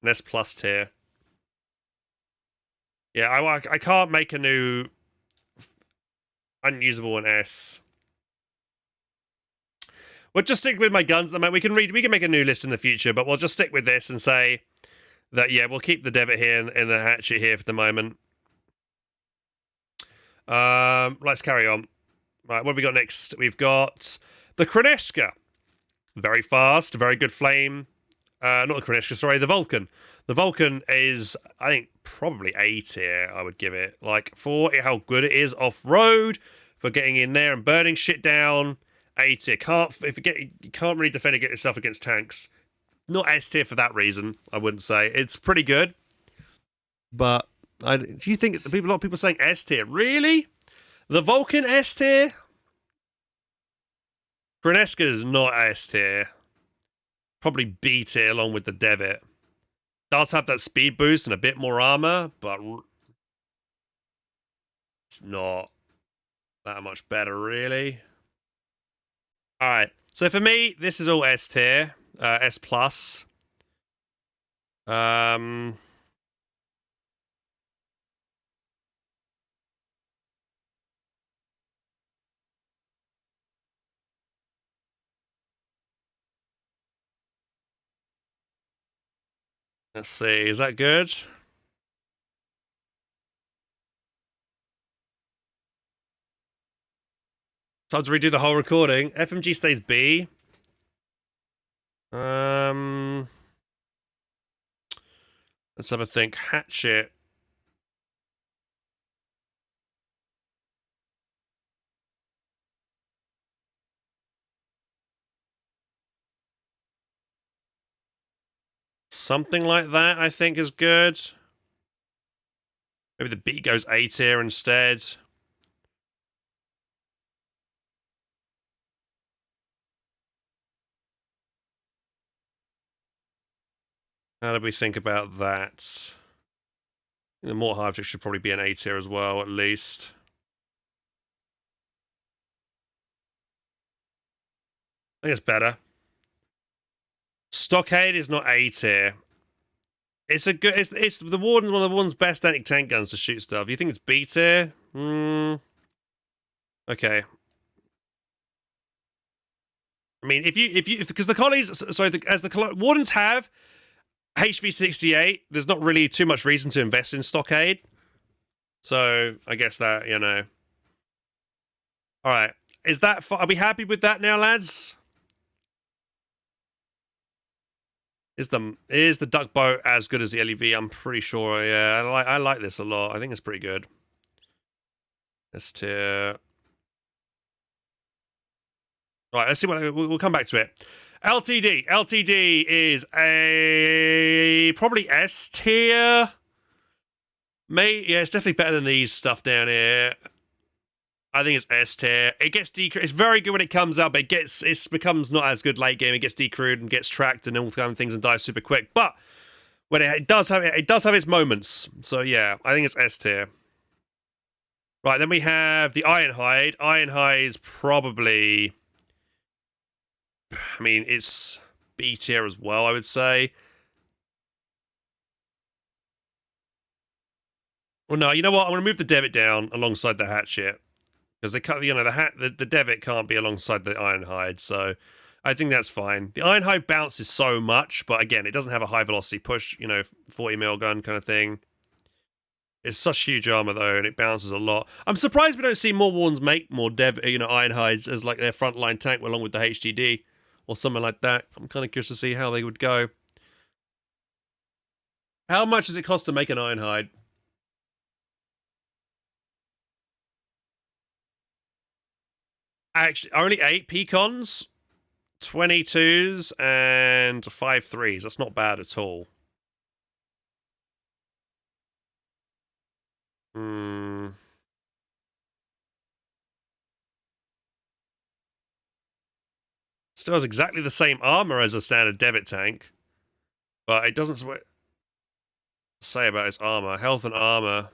An S plus tier. Yeah, I can't make a new unusable an S. We'll just stick with my guns at the moment. We can make a new list in the future, but we'll just stick with this and say that, yeah, we'll keep the divot here and the hatchet here for the moment. Let's carry on. Right, what have we got next? We've got the Kreneshka. Very fast, very good flame. Not the Kreneshka, sorry, the Vulcan. The Vulcan is, I think, probably A tier, I would give it. Like, for how good it is off-road, for getting in there and burning shit down, A tier. You can't really defend yourself against tanks. Not S tier for that reason, I wouldn't say. It's pretty good. But, do you think, a lot of people saying S tier? Really? The Vulcan S tier? Kreneshka is not S tier. Probably B tier along with the Devitt. Does have that speed boost and a bit more armor, but it's not that much better, really. Alright, so for me, this is all S tier. S plus. Let's see, is that good? Time to redo the whole recording. FMG stays B. Let's have a think. Hatchet. Something like that, I think, is good. Maybe the B goes A tier instead. How did we think about that? The Mort Hydric should probably be an A tier as well, at least. I think it's better. Stockade is not A tier. It's a good. It's the Warden's one of the Warden's best anti-tank guns to shoot stuff. You think it's B tier? Okay. I mean, because the collies, sorry, as the Wardens have HV68, there's not really too much reason to invest in Stockade. So I guess that, you know. All right, are we happy with that now, lads? Is the duck boat as good as the LEV? I'm pretty sure. Yeah, I like this a lot. I think it's pretty good. S tier. Right, let's see what we'll come back to it. LTD is a probably S tier. Yeah, it's definitely better than these stuff down here. I think it's S tier. It gets decrewed. It's very good when it comes up. It becomes not as good late game. It gets decrewed and gets tracked and all kind of things and dies super quick. But when it does have its moments. So yeah, I think it's S tier. Right, then we have the Ironhide. Ironhide is probably, I mean, it's B tier as well, I would say. Well, no, you know what? I'm going to move the Devitt down alongside the Hatchet. because they cut, the Devitt can't be alongside the Ironhide, so I think that's fine. The Ironhide bounces so much, but again, it doesn't have a high velocity push, 40 mil gun kind of thing. It's such huge armor though, and it bounces a lot. I'm surprised we don't see more Warns make more Ironhides as like their frontline tank along with the HDD or something like that. I'm kind of curious to see how they would go. How much does it cost to make an Ironhide? Actually, only 8 Pecons, 22s, and 5 3s. That's not bad at all. Still has exactly the same armor as a standard Devitt tank, but it doesn't say about its armor. Health and armor.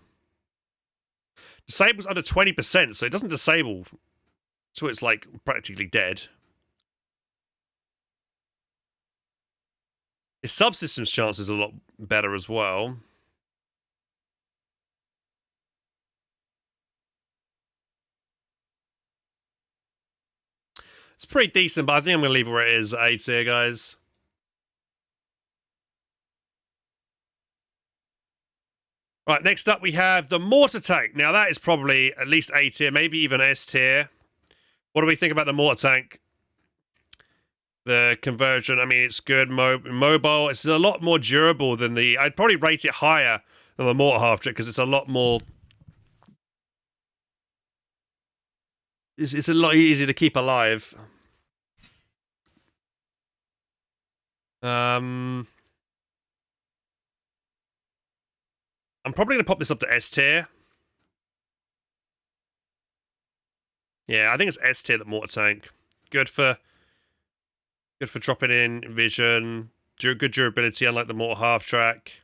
Disables under 20%, so it doesn't disable, so it's like practically dead. His subsystems chance is a lot better as well. It's pretty decent, but I think I'm going to leave it where it is, A tier, guys. Right, next up we have the mortar tank. Now that is probably at least A tier, maybe even S tier. What do we think about the mortar tank? The conversion, I mean, it's good, mobile. It's a lot more durable than the... I'd probably rate it higher than the mortar half-trick because it's a lot more... It's a lot easier to keep alive. I'm probably going to pop this up to S tier. Yeah, I think it's S tier, the mortar tank. Good for dropping in vision. Good durability, unlike the mortar half-track.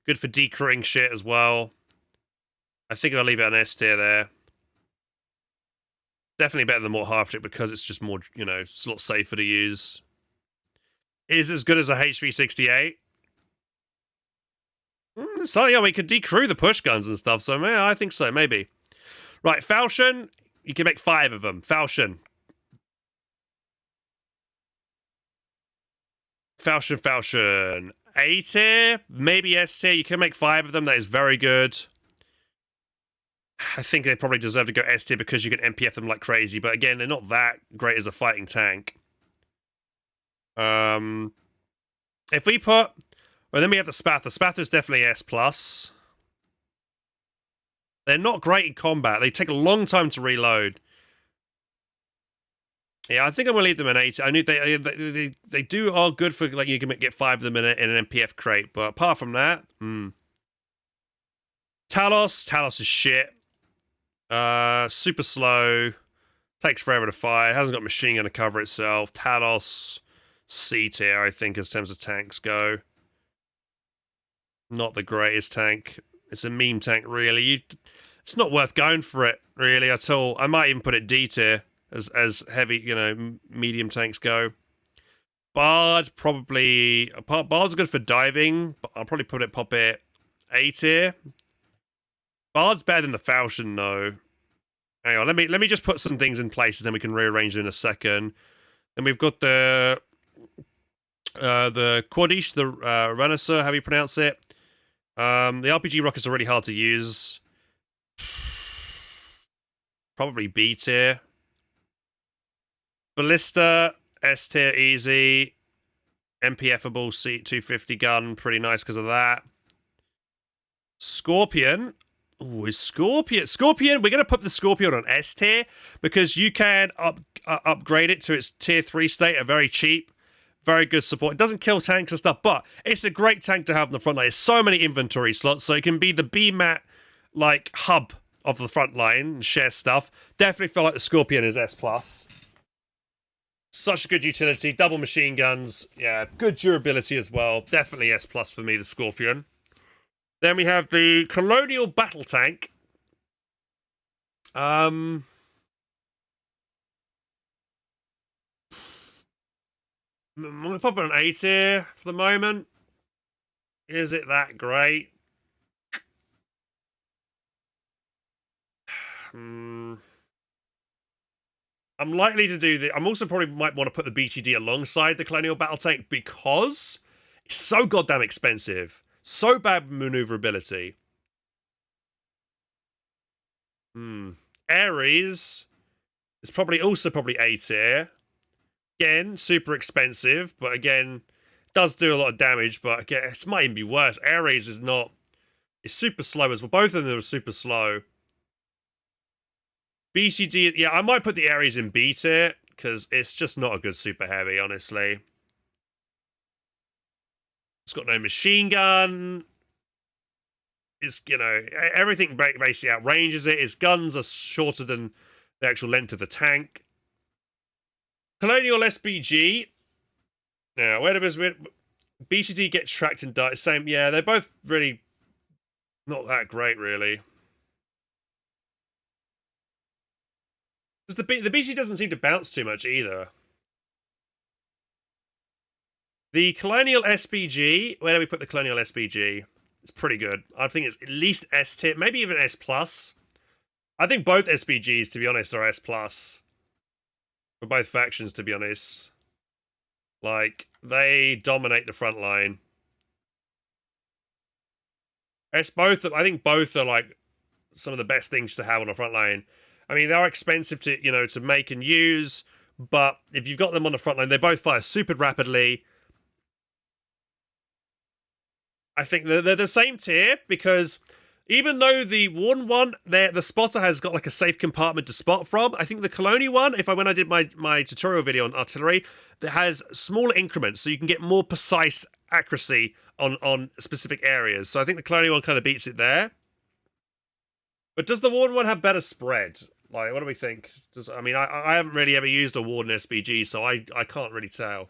Good for decreeing shit as well. I think I'll leave it on S tier there. Definitely better than mortar half-track because it's just more, it's a lot safer to use. Is as good as a HV68. So yeah, we could decrew the push guns and stuff, so yeah, I think so, maybe. Right, Falchion, you can make 5 of them. Falchion. A tier, maybe S tier. You can make 5 of them. That is very good. I think they probably deserve to go S tier because you can MPF them like crazy. But again, they're not that great as a fighting tank. If we put... Well, then we have the Spath. The Spath is definitely S+. They're not great in combat. They take a long time to reload. Yeah, I think I'm gonna leave them in 8. I knew they do are good for like you can get 5 of them in an MPF crate, but apart from that, Talos is shit. Super slow, takes forever to fire, hasn't got machine gun to cover itself. Talos, C tier, I think, as terms of tanks go. Not the greatest tank. It's a meme tank, really. It's not worth going for it, really, at all. I might even put it D tier. As heavy, medium tanks go. Bard, probably... Bard's good for diving, but I'll probably pop it A tier. Bard's better than the Falchion, though. Hang on, let me just put some things in place, and then we can rearrange it in a second. Then we've got the Quadish, the Renaissance, however you pronounce it. The RPG rockets are really hard to use. Probably B tier. Ballista, S tier, easy. MPFable C250 gun, pretty nice because of that. Scorpion. Ooh, is Scorpion... Scorpion, we're going to put the Scorpion on S tier because you can upgrade it to its tier 3 state at very cheap. Very good support. It doesn't kill tanks and stuff, but it's a great tank to have in the front line. There's so many inventory slots, so it can be the BMAT, like, hub of the front line and share stuff. Definitely feel like the Scorpion is S+. Such a good utility. Double machine guns. Yeah, good durability as well. Definitely S+ for me, the Scorpion. Then we have the Colonial Battle Tank. I'm going to pop it on A tier for the moment. Is it that great? I'm likely to do the. I'm also probably might want to put the BTD alongside the Colonial Battle Tank because it's so goddamn expensive. So bad maneuverability. Ares is probably also probably A tier. Again, super expensive, but again, does do a lot of damage. But again, it might even be worse. Ares is not. It's super slow as well. Both of them are super slow. BCD, yeah, I might put the Ares in B tier because it's just not a good super heavy, honestly. It's got no machine gun. It's, you know, everything basically outranges it. Its guns are shorter than the actual length of the tank. Colonial SBG. Now, where does BCD get tracked and die? Same, yeah, they're both really not that great, really. Because the BCD doesn't seem to bounce too much either. The Colonial SBG, where do we put the Colonial SBG? It's pretty good. I think it's at least S tier, maybe even S plus. I think both SBGs, to be honest, are S plus for both factions. To be honest, like they dominate the front line. I think both are like some of the best things to have on the front line. I mean, they are expensive to make and use, but if you've got them on the front line, they both fire super rapidly. I think they're the same tier because even though the Warden one, the spotter has got like a safe compartment to spot from, I think the Colony one, when I did my tutorial video on artillery, that has smaller increments, so you can get more precise accuracy on specific areas. So I think the Colony one kind of beats it there. But does the Warden one have better spread? Like, what do we think? I haven't really ever used a Warden SBG, so I can't really tell.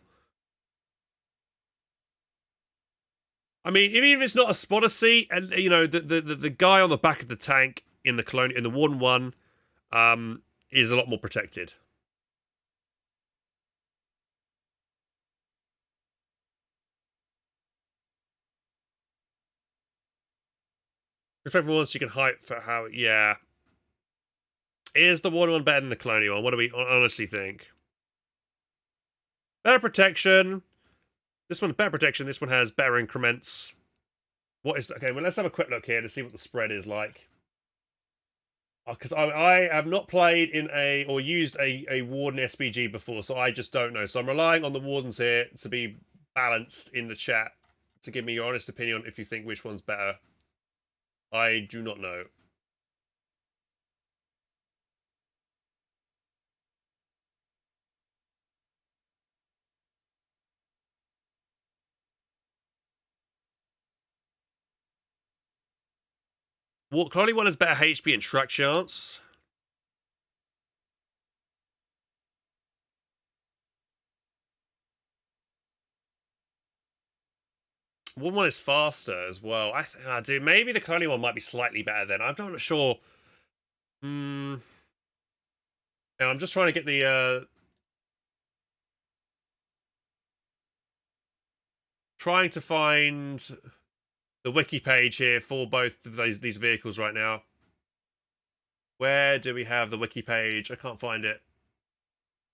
I mean, even if it's not a spotter seat, and you know, the guy on the back of the tank in the Warden one, is a lot more protected. Respect for once you can hype for how, yeah. Is the Warden one better than the Colonial one? What do we honestly think? Better protection. This one's better protection. This one has better increments. What is okay? Well, let's have a quick look here to see what the spread is like. Because I have not played or used a Warden SBG before, so I just don't know. So I'm relying on the Wardens here to be balanced in the chat to give me your honest opinion if you think which one's better. I do not know. Colony one has better HP and track chance. One is faster as well. Dude, maybe the Colony one might be slightly better then. I'm not sure. Now I'm just trying to get the trying to find the wiki page here for both of these vehicles right now. Where do we have the wiki page? I can't find it.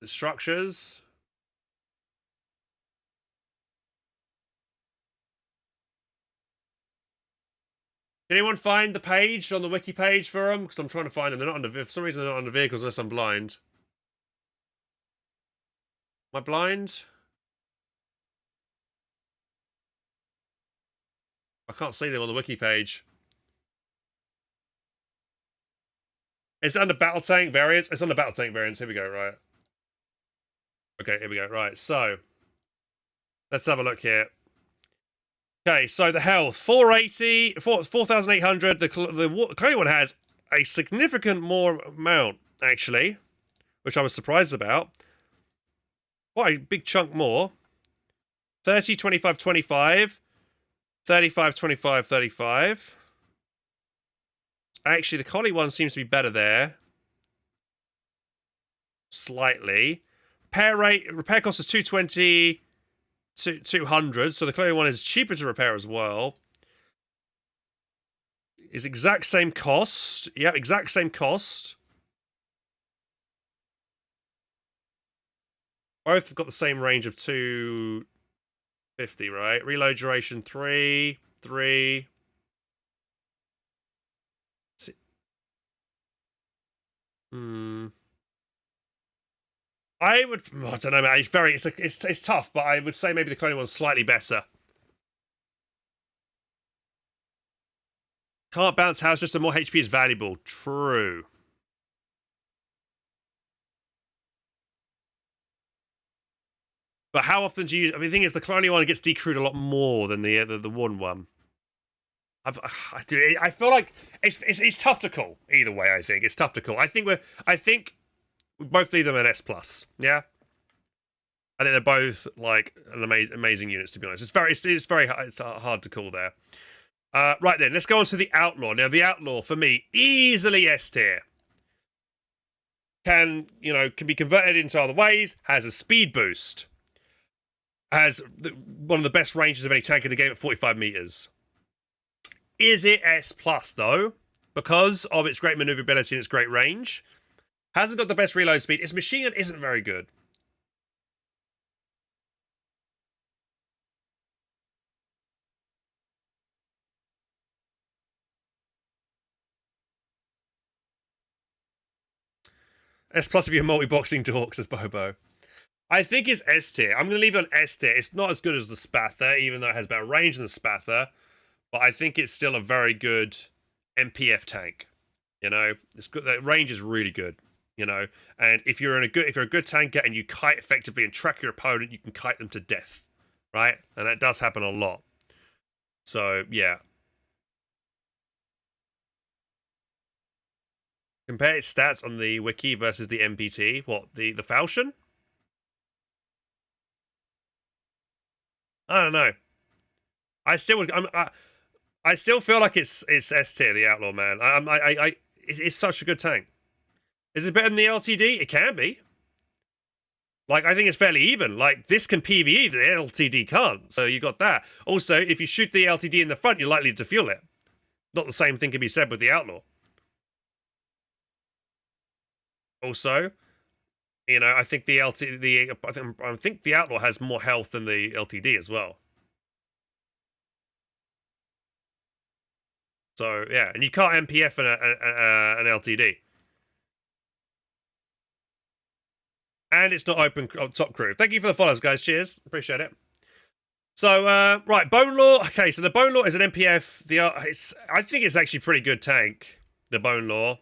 The structures. Can anyone find the page on the wiki page for them? Because I'm trying to find them. They're not under. For some reason, they're not under vehicles unless I'm blind. Am I blind? I can't see them on the wiki page. It's under battle tank variants. It's under battle tank variants. Here we go. Right. Okay. Here we go. Right. So let's have a look here. Okay, so the health 480, 4,800. The Colony one has a significant more amount actually, which I was surprised about. Quite a big chunk more. 30, 25, 25, 35, 25, 35. Actually, the Colony one seems to be better there. Slightly. Repair cost is 220. 200, so the Colony one is cheaper to repair as well. Is exact same cost. Yep, exact same cost. Both have got the same range of 250, right? Reload duration 3, 3. I would. I don't know, man. It's tough, but I would say maybe the cloning one's slightly better. Can't bounce house, just so more HP is valuable. True. But how often do you use? I mean, the thing is, the cloning one gets decrewed a lot more than the Warden one. I feel like it's tough to call either way. I think it's tough to call. I think both these are an S plus. Yeah. I think they're both like an amazing units, to be honest. It's very hard to call there. Right then, let's go on to the Outlaw. Now, the Outlaw for me easily S tier. Can be converted into other ways. Has a speed boost. Has one of the best ranges of any tank in the game at 45 meters. Is it S plus though? Because of its great maneuverability and its great range. Hasn't got the best reload speed. Its machine gun isn't very good. S plus if you're multi-boxing dorks, says Bobo. I think it's S tier. I'm going to leave it on S tier. It's not as good as the Spather, even though it has better range than the Spather. But I think it's still a very good MPF tank. It's good. The range is really good. And if you're a good tanker and you kite effectively and track your opponent, you can kite them to death, right? And that does happen a lot. So yeah. Compare its stats on the wiki versus the MPT. What, the Falchion? I don't know. I still feel like it's S tier, the Outlaw, man. It's such a good tank. Is it better than the LTD? It can be. Like, I think it's fairly even. Like, this can PvE, the LTD can't. So you got that. Also, if you shoot the LTD in the front, you're likely to fuel it. Not the same thing can be said with the Outlaw. Also, I think I think the Outlaw has more health than the LTD as well. So yeah, and you can't MPF an LTD, and it's not open top crew. Thank you for the follows, guys. Cheers, appreciate it. So right, Bone Law. Okay, so the Bone Law is an MPF. I think it's actually a pretty good tank. The Bone Law.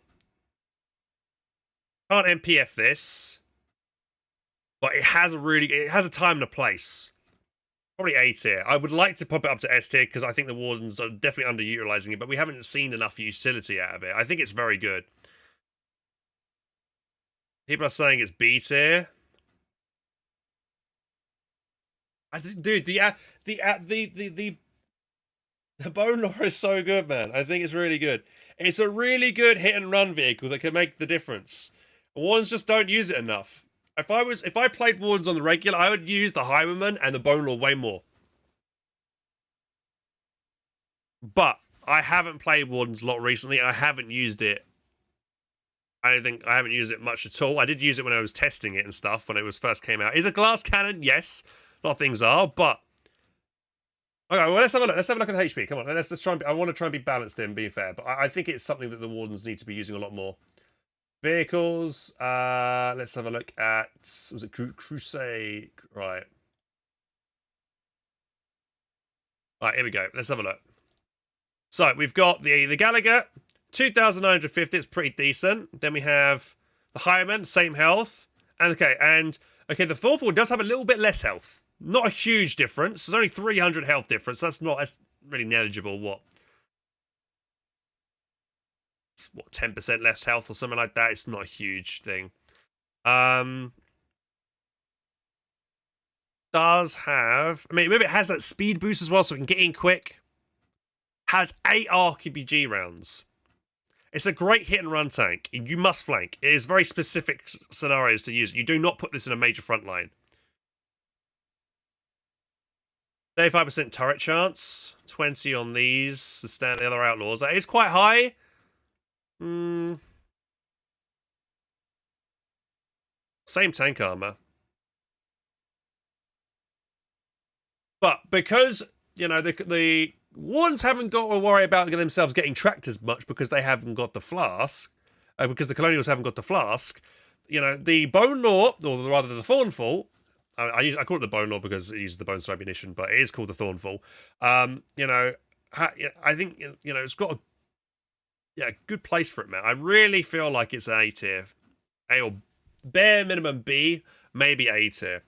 Can't MPF this, but it has a time and a place. Probably A tier. I would like to pop it up to S tier because I think the Wardens are definitely underutilizing it, but we haven't seen enough utility out of it. I think it's very good. People are saying it's B tier. Dude, the Bone Law is so good, man. I think it's really good. It's a really good hit and run vehicle that can make the difference. Wardens just don't use it enough. If I played Wardens on the regular, I would use the Highwayman and the Bone Law way more. But I haven't played Wardens a lot recently. I haven't used it. I haven't used it much at all. I did use it when I was testing it and stuff when it first came out. Is a glass cannon? Yes. A lot of things are, but okay, well, let's have a look. Let's have a look at the HP. Come on, let's try I want to try and be balanced and be fair, but I think it's something that the Wardens need to be using a lot more. Vehicles. Let's have a look at. Was it Crusade? Right. Right, here we go. Let's have a look. So we've got the Gallagher, 2,950. It's pretty decent. Then we have the Highwayman, same health, and the fourth one does have a little bit less health. Not a huge difference. There's only 300 health difference. That's really negligible. What 10% less health or something like that? It's not a huge thing. Does have, maybe it has that speed boost as well, so it can get in quick. Has 8 RPG rounds. It's a great hit and run tank. You must flank. It is very specific scenarios to use. You do not put this in a major front line. 35% turret chance. 20 on these. The other outlaws. That is quite high. Same tank armor. But because, you know, the Wardens haven't got to worry about themselves getting tracked as much because they haven't got the flask, because the Colonials haven't got the flask, you know, the Bone Law, or rather the Thornfall, I call it the Bone Law because it uses the Bone Star ammunition, but it is called the Thornfall. You know, I think, you know, it's got a good place for it, man. I really feel like it's an A tier. A or bare minimum B, maybe A tier.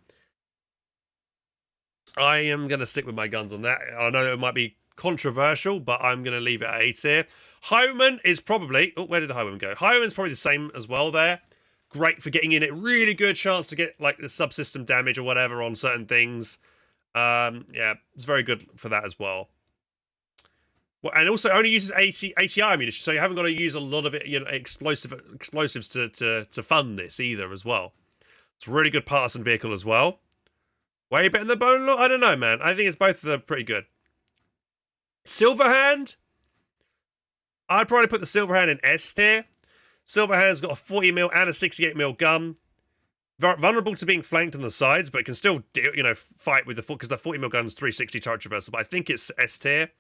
I am going to stick with my guns on that. I know it might be controversial, but I'm going to leave it at A tier. Highwayman is probably... Oh, where did the Highwayman go? Highwayman's probably the same as well there. Great for getting in it. Really good chance to get, like, the subsystem damage or whatever on certain things. Yeah, it's very good for that as well. Well, and also only uses ATI ammunition, so you haven't got to use a lot of it, you know, explosives to fund this either as well. It's a really good partisan vehicle as well. Way better than the Bone Law? I don't know, man. I think it's both of them pretty good. Silverhand? I'd probably put the Silverhand in S tier. Silverhand's got a 40mm and a 68mm gun. Vulnerable to being flanked on the sides, but it can still, you know, fight with the... Because the 40mm gun's 360 charge reversal, but I think it's S tier.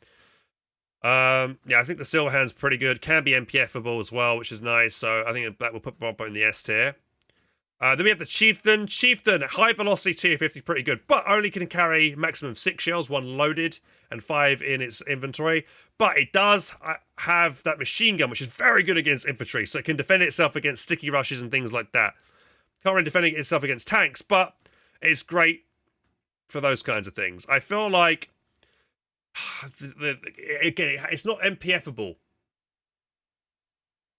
Yeah, I think the Silverhand's pretty good. Can be MPF-able as well, which is nice. So I think that will put Bob in the S tier. Then we have the Chieftain. Chieftain, high velocity tier 50, pretty good, but only can carry maximum of 6 shells, 1 loaded and 5 in its inventory. But it does have that machine gun, which is very good against infantry, so it can defend itself against sticky rushes and things like that. Can't really defend itself against tanks, but it's great for those kinds of things. I feel like, again, it's not MPF-able,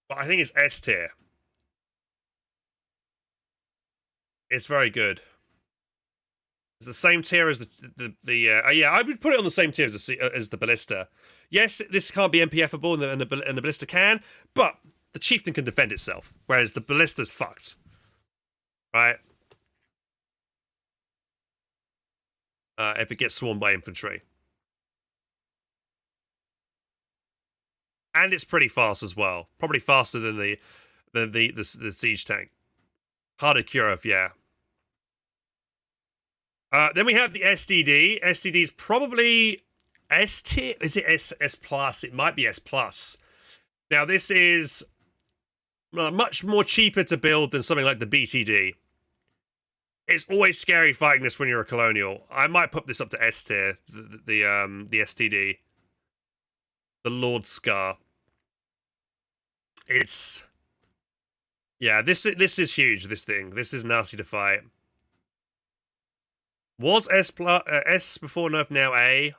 but I think it's S tier. It's very good. It's the same tier as yeah, I would put it on the same tier as the Ballista. Yes, this can't be MPF-able and the Ballista can, but the Chieftain can defend itself, whereas the Ballista's fucked. Right? If it gets swarmed by infantry. And it's pretty fast as well. Probably faster than the siege tank. Harder curve, yeah. Then we have the SDD. SDD is probably S tier. Is it S plus? It might be S plus. Now this is much more cheaper to build than something like the BTD. It's always scary fighting this when you're a colonial. I might put this up to S tier. The STD, the Lord Scar. It's... Yeah, this is huge, this thing. This is nasty to fight. Was S before nerf, now A.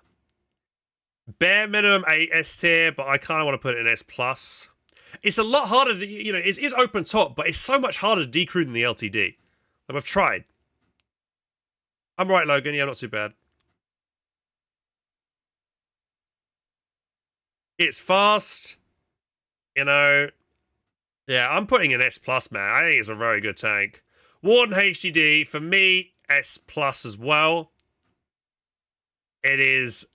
Bare minimum A S tier, but I kind of want to put it in S plus. It's a lot harder to, you know, it is open top, but it's so much harder to decrew than the LTD. Like, I've tried. I'm right, Logan. Yeah, not too bad. It's fast. You know... Yeah, I'm putting an S plus, man. I think it's a very good tank. Warden HDD, for me, S plus as well. It is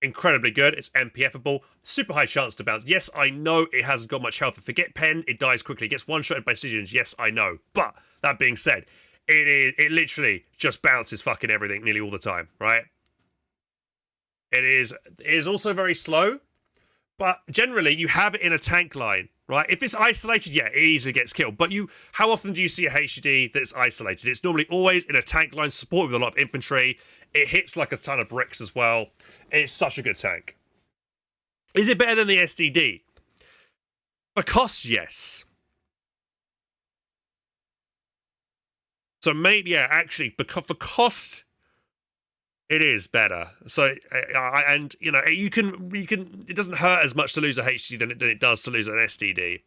incredibly good. It's MPF-able. Super high chance to bounce. Yes, I know it hasn't got much health. If it gets penned, it dies quickly. It gets one-shotted by decisions. Yes, I know. But, that being said, it literally just bounces fucking everything nearly all the time, right? It is also very slow. But generally, you have it in a tank line, right? If it's isolated, yeah, it easily gets killed. But how often do you see a HDD that's isolated? It's normally always in a tank line, supported with a lot of infantry. It hits like a ton of bricks as well. It's such a good tank. Is it better than the SDD? For cost, yes. So maybe, yeah, actually, because for cost... It is better. So, and you know, you can. It doesn't hurt as much to lose a HD than it does to lose an SDD.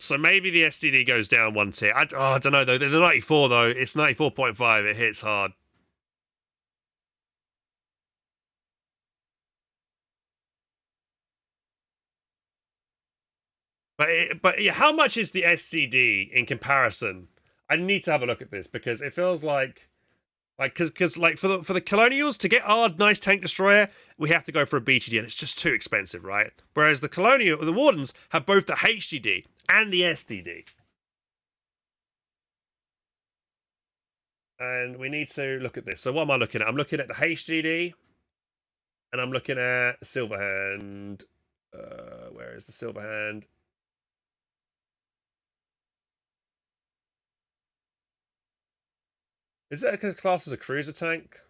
So maybe the SDD goes down one tier. I don't know though. The 94 though, it's 94.5. It hits hard. But yeah, how much is the SDD in comparison? I need to have a look at this because it feels like. Because like for the colonials to get our nice tank destroyer, we have to go for a BTD, and it's just too expensive, right? Whereas the wardens have both the HDD and the SDD. And we need to look at this. So what am I looking at? I'm looking at the HGD, and I'm looking at Silverhand. Where is the Silverhand? Is that classed as a cruiser tank?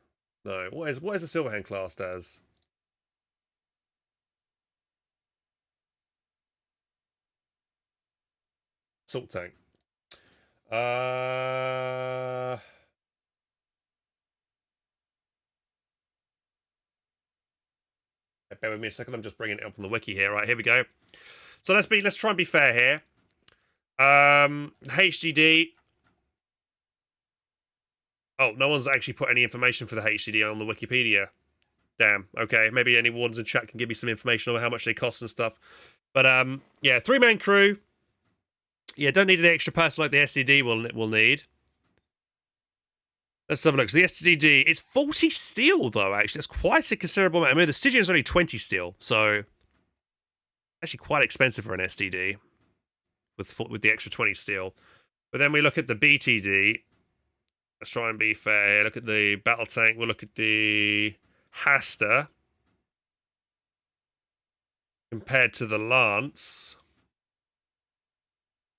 No. What is the Silverhand classed as? Salt tank. Bear with me a second. I'm just bringing it up on the wiki here. Right, here we go. So let's try and be fair here. HGD. Oh, no one's actually put any information for the HGD on the Wikipedia. Damn. Okay, maybe any ones in chat can give me some information on how much they cost and stuff. But yeah, 3-man crew. Yeah, don't need an extra person like the STD will need. Let's have a look. So the STD, it's 40 steel though. Actually, that's quite a considerable amount. I mean, the Stygian is only 20 steel, so actually quite expensive for an STD with the extra 20 steel. But then we look at the BTD. Let's try and be fair. Look at the battle tank. We'll look at the Hasta compared to the Lance.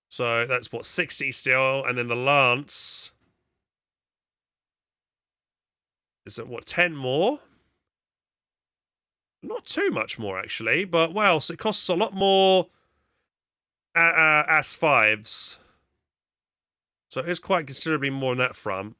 So that's what, 60 steel, and then the Lance is at what, 10 more? Not too much more actually, but well, so it costs a lot more AS5s. So it is quite considerably more on that front.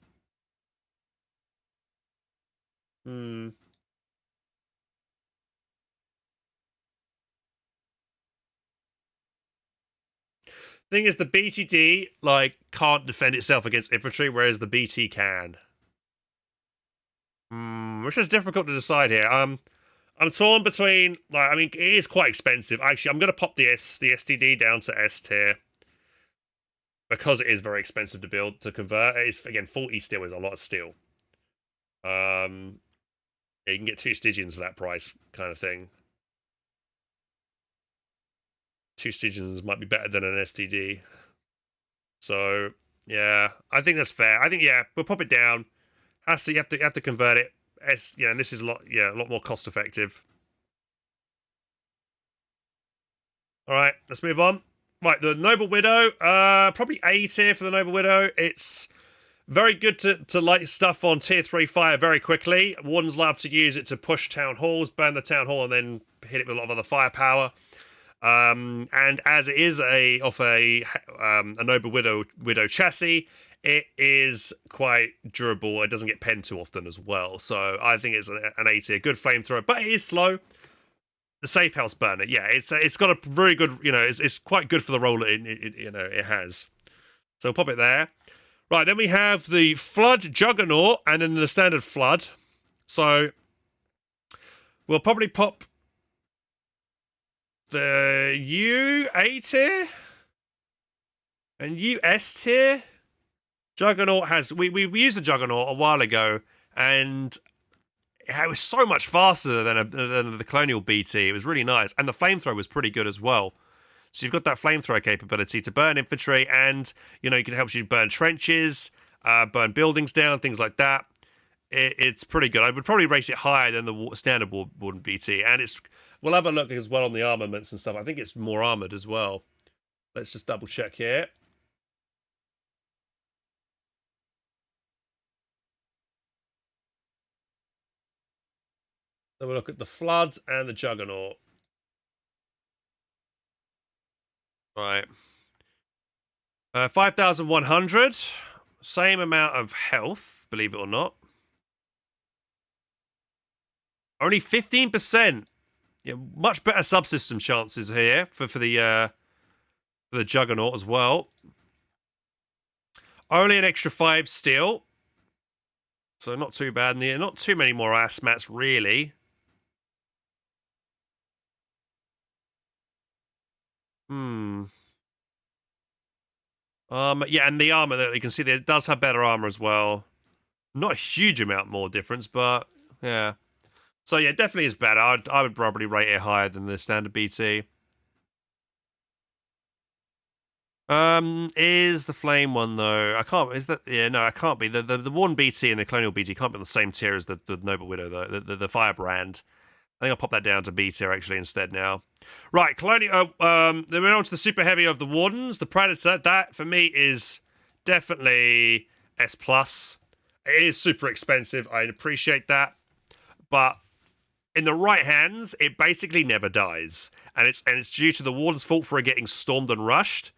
Thing is, the BTD like can't defend itself against infantry, whereas the BT can. Which is difficult to decide here. I'm torn between, like, I mean, it is quite expensive. Actually, I'm gonna pop the STD down to S tier because it is very expensive to build, to convert. It's, again, 40 steel is a lot of steel. Yeah, you can get 2 Stygians for that price, kind of thing. 2 Stygians might be better than an STD. So yeah, I think that's fair. I think, yeah, we'll pop it down. You have to convert it. Yeah, and this is a lot more cost effective. All right, let's move on. Right, the Noble Widow, probably A tier for the Noble Widow. It's very good to light stuff on tier 3 fire very quickly. Wardens love to use it to push town halls, burn the town hall, and then hit it with a lot of other firepower. And as it is a Noble Widow chassis, it is quite durable. It doesn't get penned too often as well. So I think it's an A tier. Good flamethrower, but it is slow. The safe house burner, yeah, it's got a very good, it's quite good for the role it has. So we'll pop it there. Right, then we have the Flood Juggernaut and then the standard Flood. So we'll probably pop the U A tier and U S tier. Juggernaut has we used the Juggernaut a while ago, and it was so much faster than the Colonial BT. It was really nice, and the flamethrower was pretty good as well. So you've got that flamethrower capability to burn infantry, and it can help you burn trenches, burn buildings down, things like that. It's pretty good. I would probably rate it higher than the standard Warden BT, and we'll have a look as well on the armaments and stuff. I think it's more armored as well. Let's just double check here. Then we'll look at the Flood and the Juggernaut. Right. 5,100. Same amount of health, believe it or not. Only 15%. Yeah, much better subsystem chances here for the Juggernaut as well. Only an extra 5 steel. So not too bad. And not too many more ass mats, really. Yeah, and the armor that you can see there, it does have better armor as well. Not a huge amount more difference, but yeah. So yeah, definitely is better. I would probably rate it higher than the standard BT. Is the flame one though? I can't. Is that? Yeah, no, I can't be. The Warden BT and the Colonial BT can't be on the same tier as the Noble Widow though. The Firebrand. I think I'll pop that down to B tier actually instead now. Right, Colonial. Then we're on to the super heavy of the Wardens. The Predator. That for me is definitely S plus. It is super expensive. I appreciate that, but in the right hands, it basically never dies, and it's due to the Warden's fault for it getting stormed and rushed.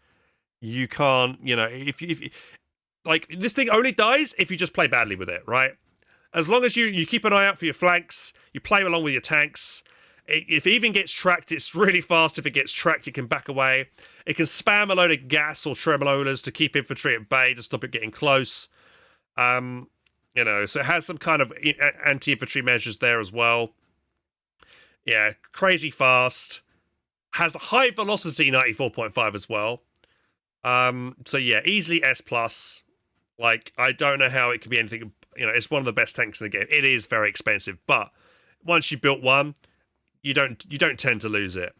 You can't, if like this thing only dies if you just play badly with it, right? As long as you keep an eye out for your flanks, you play along with your tanks. If it even gets tracked, it's really fast. If it gets tracked, it can back away. It can spam a load of gas or tremololas to keep infantry at bay to stop it getting close. So it has some kind of anti-infantry measures there as well. Yeah, crazy fast. Has a high velocity 94.5 as well. So yeah, easily S plus. Like, I don't know how it could be anything. It's one of the best tanks in the game. It is very expensive, but once you've built one, you don't tend to lose it,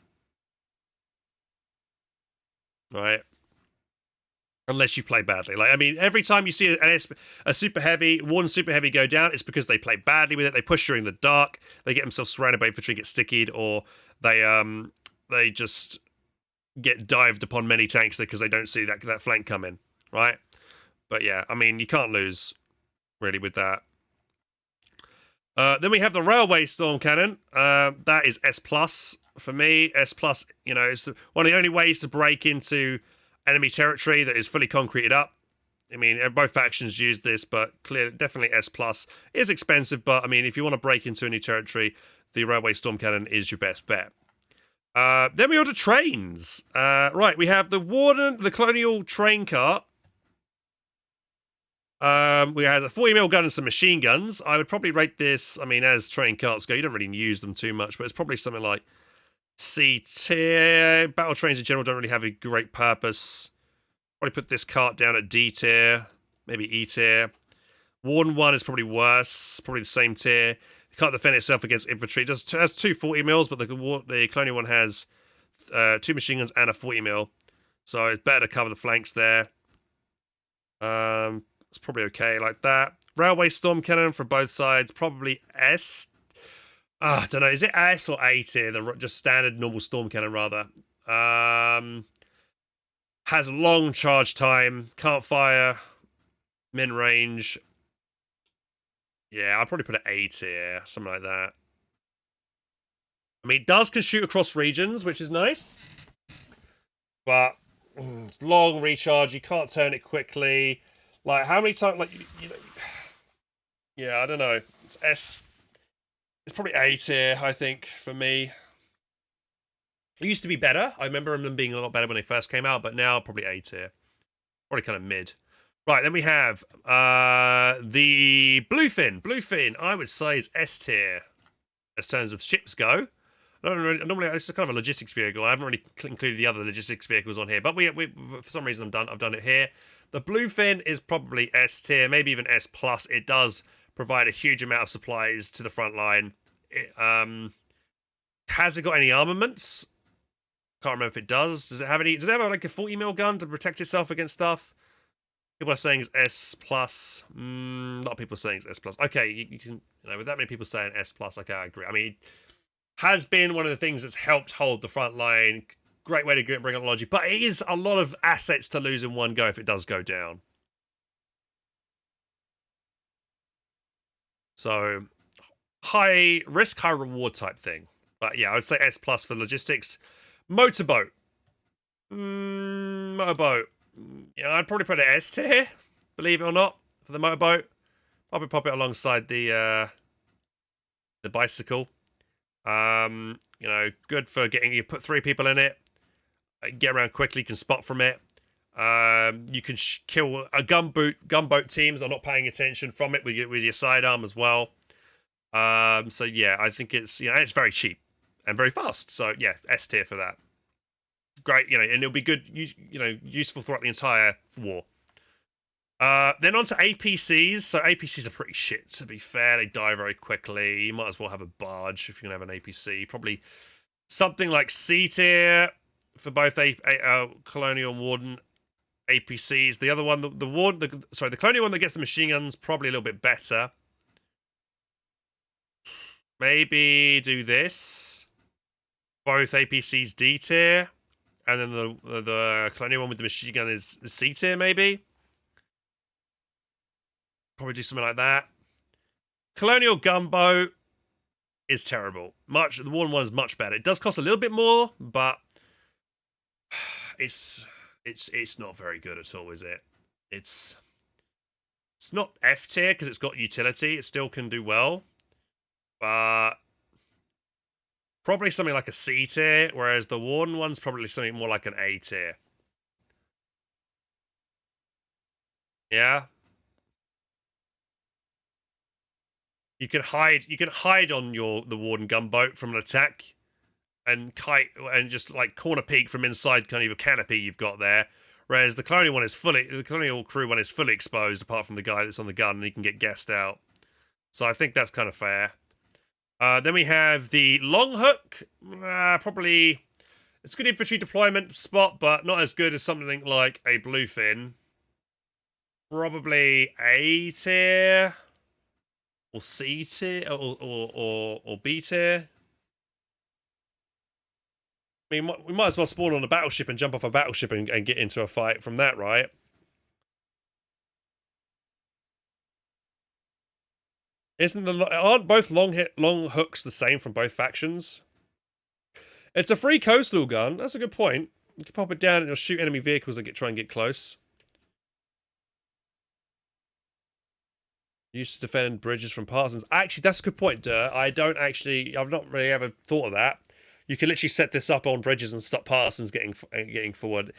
right? Unless you play badly. Like, I mean, every time you see a super heavy, one super heavy go down, it's because they play badly with it. They push during the dark. They get themselves surrounded by infantry, get stickied, or they just get dived upon many tanks because they don't see that flank coming, right? But yeah, I mean, you can't lose really with that. Then we have the Railway Storm Cannon. That is S plus for me. S plus, it's one of the only ways to break into enemy territory that is fully concreted up. I mean, both factions use this, but definitely S plus. It is expensive, but I mean, if you want to break into a new territory, the Railway Storm Cannon is your best bet. Then we order trains. Right, we have the Colonial Train Cart. We have a 40mm gun and some machine guns. I would probably rate this, I mean, as train carts go, you don't really use them too much, but it's probably something like C tier. Battle trains in general don't really have a great purpose. Probably put this cart down at D tier, maybe E tier. Warden 1 is probably worse, probably the same tier. It can't defend itself against infantry. It has two 40mm, but the Colonial one has 2 machine guns and a 40mm. So it's better to cover the flanks there. It's probably okay like that. Railway Storm Cannon from both sides, probably S. I don't know, is it S or A tier? Just standard normal Storm Cannon, rather. Has a long charge time, can't fire, min range. Yeah, I'd probably put it A tier, something like that. I mean, it can shoot across regions, which is nice. But it's long recharge, you can't turn it quickly. Like, how many times, like, yeah, I don't know. It's S. It's probably A tier, I think, for me. It used to be better. I remember them being a lot better when they first came out, but now probably A tier. Probably kind of mid. Right, then we have the Bluefin. Bluefin, I would say, is S tier as terms of ships go. Normally, it's kind of a logistics vehicle. I haven't really included the other logistics vehicles on here, but we for some reason I've done it here. The Bluefin is probably S tier, maybe even S plus. It does provide a huge amount of supplies to the front line. Has it got any armaments? Can't remember if it does. Does it have any? Does it have like a 40mm gun to protect itself against stuff? People are saying it's S plus. A lot of people are saying it's S plus. Okay, you can, with that many people saying S plus, okay, I agree. I mean, has been one of the things that's helped hold the front line. Great way to bring up logic, but it is a lot of assets to lose in one go if it does go down. So, high risk, high reward type thing. But yeah, I would say S plus for logistics. Motorboat. Motorboat. Yeah, I'd probably put it S tier, believe it or not, for the motorboat. Probably pop it alongside the bicycle. Good for getting, you put 3 people in it, get around quickly, you can spot from it. You can kill a gunboat teams are not paying attention from it with your sidearm as well. So yeah, I think it's it's very cheap and very fast. So yeah, S tier for that. Great, and it'll be good, useful throughout the entire war. Then on to APCs. So APCs are pretty shit, to be fair. They die very quickly. You might as well have a barge if you're going to have an APC. Probably something like C tier for both Colonial and Warden. APCs. The other one, the Colonial one that gets the machine guns, probably a little bit better. Maybe do this. Both APCs D tier, and then the Colonial one with the machine gun is C tier, maybe. Probably do something like that. Colonial gunboat is terrible. The Warden one is much better. It does cost a little bit more, but it's not very good at all, is it? It's not F tier because it's got utility. It still can do well, but probably something like a C tier, whereas the Warden one's probably something more like an A tier. Yeah. You can hide on the Warden gunboat from an attack, and kite and just like corner peek from inside kind of a canopy you've got there. Whereas the Colonial crew one is fully exposed, apart from the guy that's on the gun, and he can get gassed out. So I think that's kind of fair. Then we have the long hook. Probably it's a good infantry deployment spot, but not as good as something like a bluefin. Probably A tier or C tier or B tier. I mean, we might as well spawn on a battleship and jump off a battleship and get into a fight from that, right? Aren't both long hooks the same from both factions? It's a free coastal gun. That's a good point. You can pop it down and it'll shoot enemy vehicles that try and get close. Used to defend bridges from partisans. Actually, that's a good point, I've not really ever thought of that. You can literally set this up on bridges and stop partisans getting forward.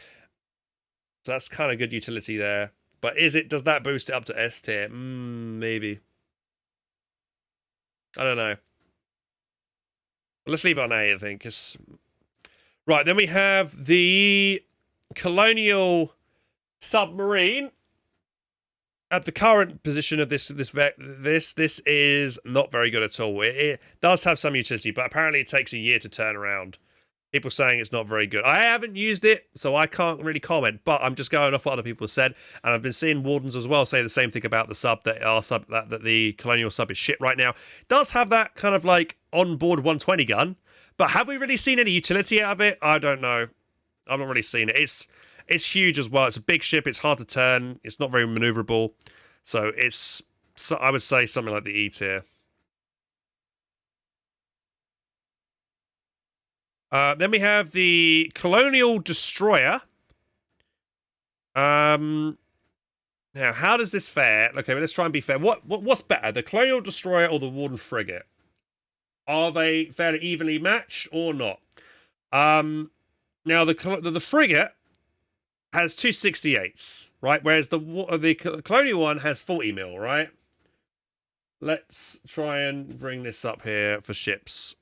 So that's kind of good utility there. But does that boost it up to S tier? Maybe. I don't know. Let's leave it on A, I think. Right, then we have the Colonial submarine. At the current position of this is not very good at all. It does have some utility, but apparently it takes a year to turn around. People saying it's not very good. I haven't used it, so I can't really comment, but I'm just going off what other people said, and I've been seeing Wardens as well say the same thing about the sub, that the Colonial sub is shit right now. It does have that kind of like onboard 120 gun, but have we really seen any utility out of it? I don't know. I've not really seen it. It's huge as well. It's a big ship. It's hard to turn. It's not very maneuverable. So I would say something like the E tier. Then we have the Colonial Destroyer. Now, how does this fare? Okay, let's try and be fair. What's better, the Colonial Destroyer or the Warden Frigate? Are they fairly evenly matched or not? Now the frigate has 268s, right? Whereas the Colonial one has 40 mil, right? Let's try and bring this up here for ships.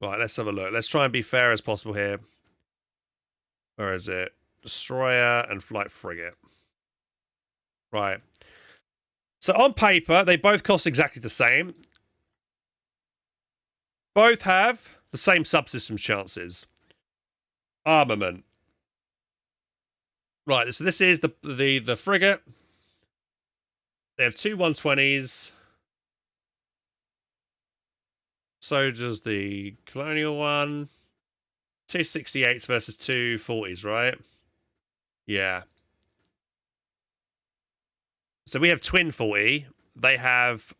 Right, let's have a look. Let's try and be fair as possible here. Where is it? Destroyer and light frigate. Right. So on paper, they both cost exactly the same. Both have the same subsystem chances. Armament. Right, so this is the frigate. They have two 120s. So does the Colonial one. 268s versus 240s, right? Yeah. So we have twin 40. They have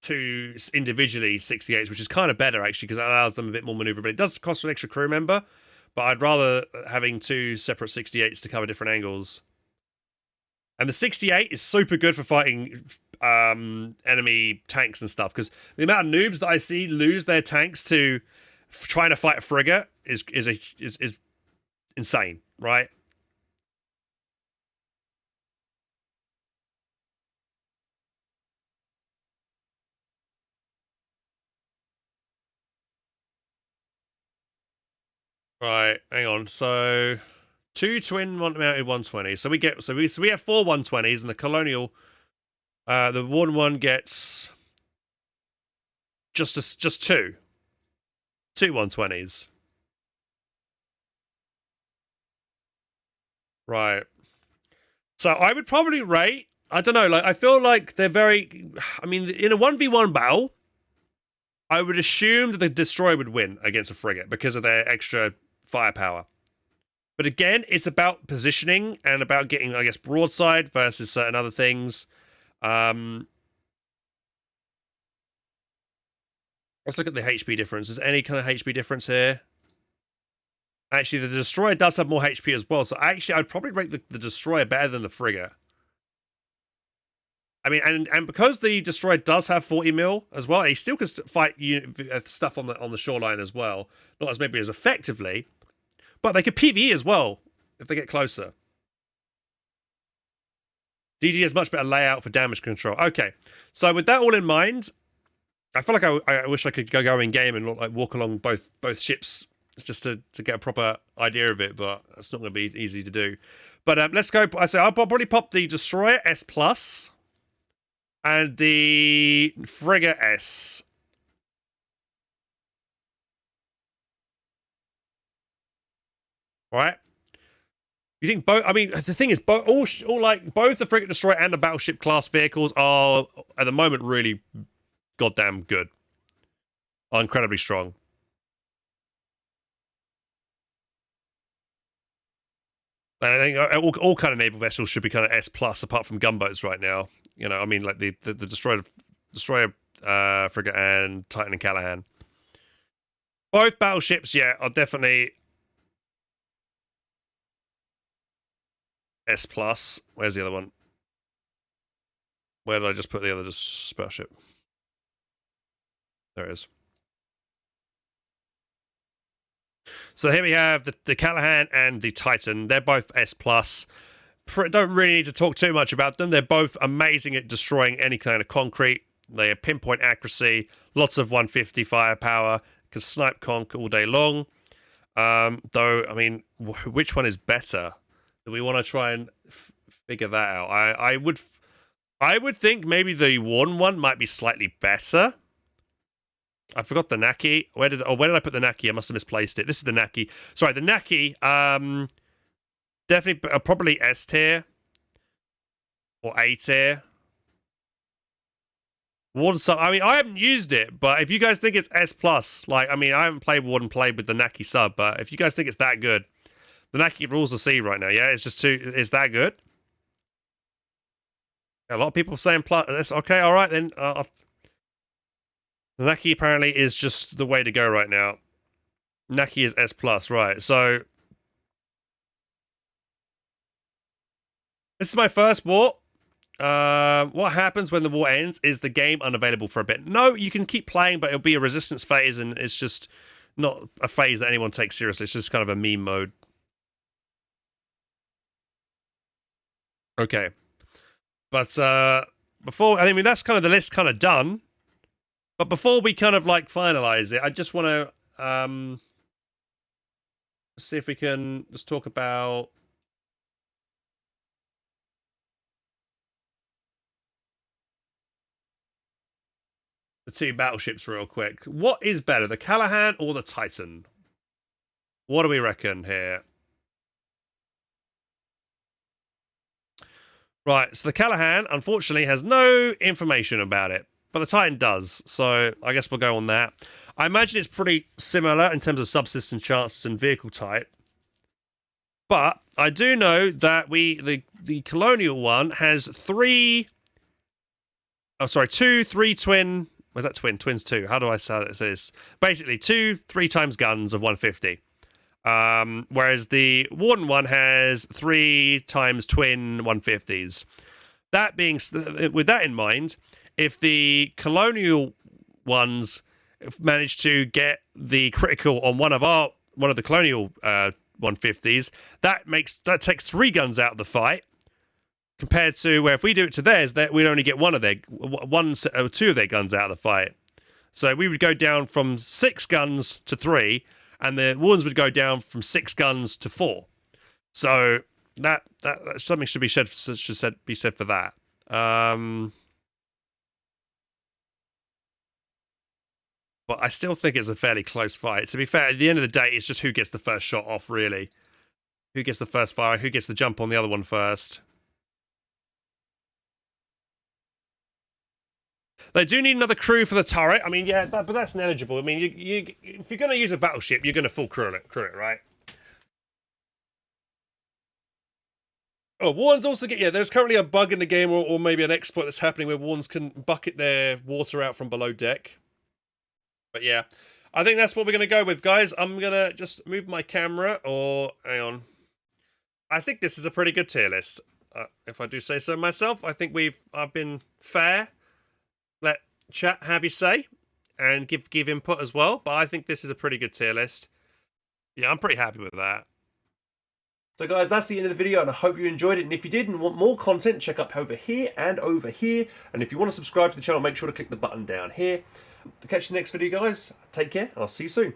two individually 68s, which is kind of better, actually, because that allows them a bit more maneuverability. It does cost an extra crew member, but I'd rather having two separate 68s to cover different angles. And the 68 is super good for fighting enemy tanks and stuff, because the amount of noobs that I see lose their tanks to trying to fight a frigate is insane, right? Right, hang on. So two twin mounted 120. So we have four 120s, and the Colonial, the one gets just two 120s. Right. So I would probably rate, I don't know, like I feel like they're very, I mean, in a 1v1 battle, I would assume that the destroyer would win against a frigate because of their extra firepower. But again, it's about positioning and about getting, I guess, broadside versus certain other things. Let's look at the HP difference. Is there any kind of HP difference here? Actually, the destroyer does have more HP as well. So actually, I'd probably rate the destroyer better than the frigate. I mean, and because the destroyer does have 40 mil as well, he still can fight stuff on the shoreline as well. Not as maybe as effectively, but they could PvE as well if they get closer. DG has much better layout for damage control. Okay, so with that all in mind, I feel like I wish I could go in game and like walk along both ships just to get a proper idea of it, but it's not going to be easy to do. But let's go. I say I'll probably pop the destroyer S plus and the frigate S. Right? You think both? I mean, the thing is, both both the frigate destroyer and the battleship class vehicles are at the moment really goddamn good, are incredibly strong. I think all kind of naval vessels should be kind of S plus, apart from gunboats right now. You know, I mean, like the destroyer, frigate, and Titan and Callahan. Both battleships, yeah, are definitely S plus. Where's the other one? Where did I just put the other battleship? There it is. So here we have the Callahan and the Titan. They're both S plus. Don't really need to talk too much about them. They're both amazing at destroying any kind of concrete. They have pinpoint accuracy, lots of 150 firepower, can snipe conk all day long. Though, I mean, which one is better? Do we want to try and figure that out? I would think maybe the Warden one might be slightly better. I forgot the Naki. Where did I put the Naki? I must have misplaced it. This is the Naki. Sorry, the Naki. Definitely, probably S tier or A tier. Warden sub. I mean, I haven't used it, but if you guys think it's S plus, like, I mean, I haven't played Warden played with the Naki sub, but if you guys think it's that good, the Naki rules the sea right now. Yeah, it's just too. Is that good? A lot of people saying plus. That's okay. All right then. The Naki apparently is just the way to go right now. Naki is S plus, right? So this is my first war. What happens when the war ends? Is the game unavailable for a bit? No, you can keep playing, but it'll be a resistance phase, and it's just not a phase that anyone takes seriously. It's just kind of a meme mode. Okay, but before, I mean, that's kind of the list kind of done. But before we kind of like finalize it, I just want to see if we can just talk about the two battleships real quick. What is better, the Callahan or the Titan? What do we reckon here? Right, so the Callahan, unfortunately, has no information about it, but the Titan does, so I guess we'll go on that. I imagine it's pretty similar in terms of subsystem chances and vehicle type, but I do know that the Colonial one has two 3-twin. Where's that twin? Twins 2. How do I say this? Basically, 2 3x guns of 150. Whereas the Warden one has 3x twin 150s. That being, with that in mind, if the Colonial ones manage to get the critical on one of the Colonial 150s, that takes 3 guns out of the fight. Compared to where if we do it to theirs, that we'd only get 2 of their guns out of the fight. So we would go down from 6 guns to 3, and the Wardens would go down from 6 guns to 4. So that something should be said for that. But I still think it's a fairly close fight. To be fair, at the end of the day, it's just who gets the first shot off, really. Who gets the first fire? Who gets the jump on the other one first? They do need another crew for the turret. I mean, yeah, but that's ineligible. I mean, if you're going to use a battleship, you're going to full crew it, right? Oh, Warns also get... Yeah, there's currently a bug in the game, or maybe an exploit that's happening where Warns can bucket their water out from below deck. But yeah, I think that's what we're going to go with, guys. I'm going to just move my camera, or... Hang on. I think this is a pretty good tier list. If I do say so myself, I think I've been fair. Let chat have your say, and give input as well. But I think this is a pretty good tier list. Yeah, I'm pretty happy with that. So guys, that's the end of the video, and I hope you enjoyed it. And if you did and want more content, check up over here and over here. And if you want to subscribe to the channel, make sure to click the button down here. To catch the next video, guys, take care, and I'll see you soon.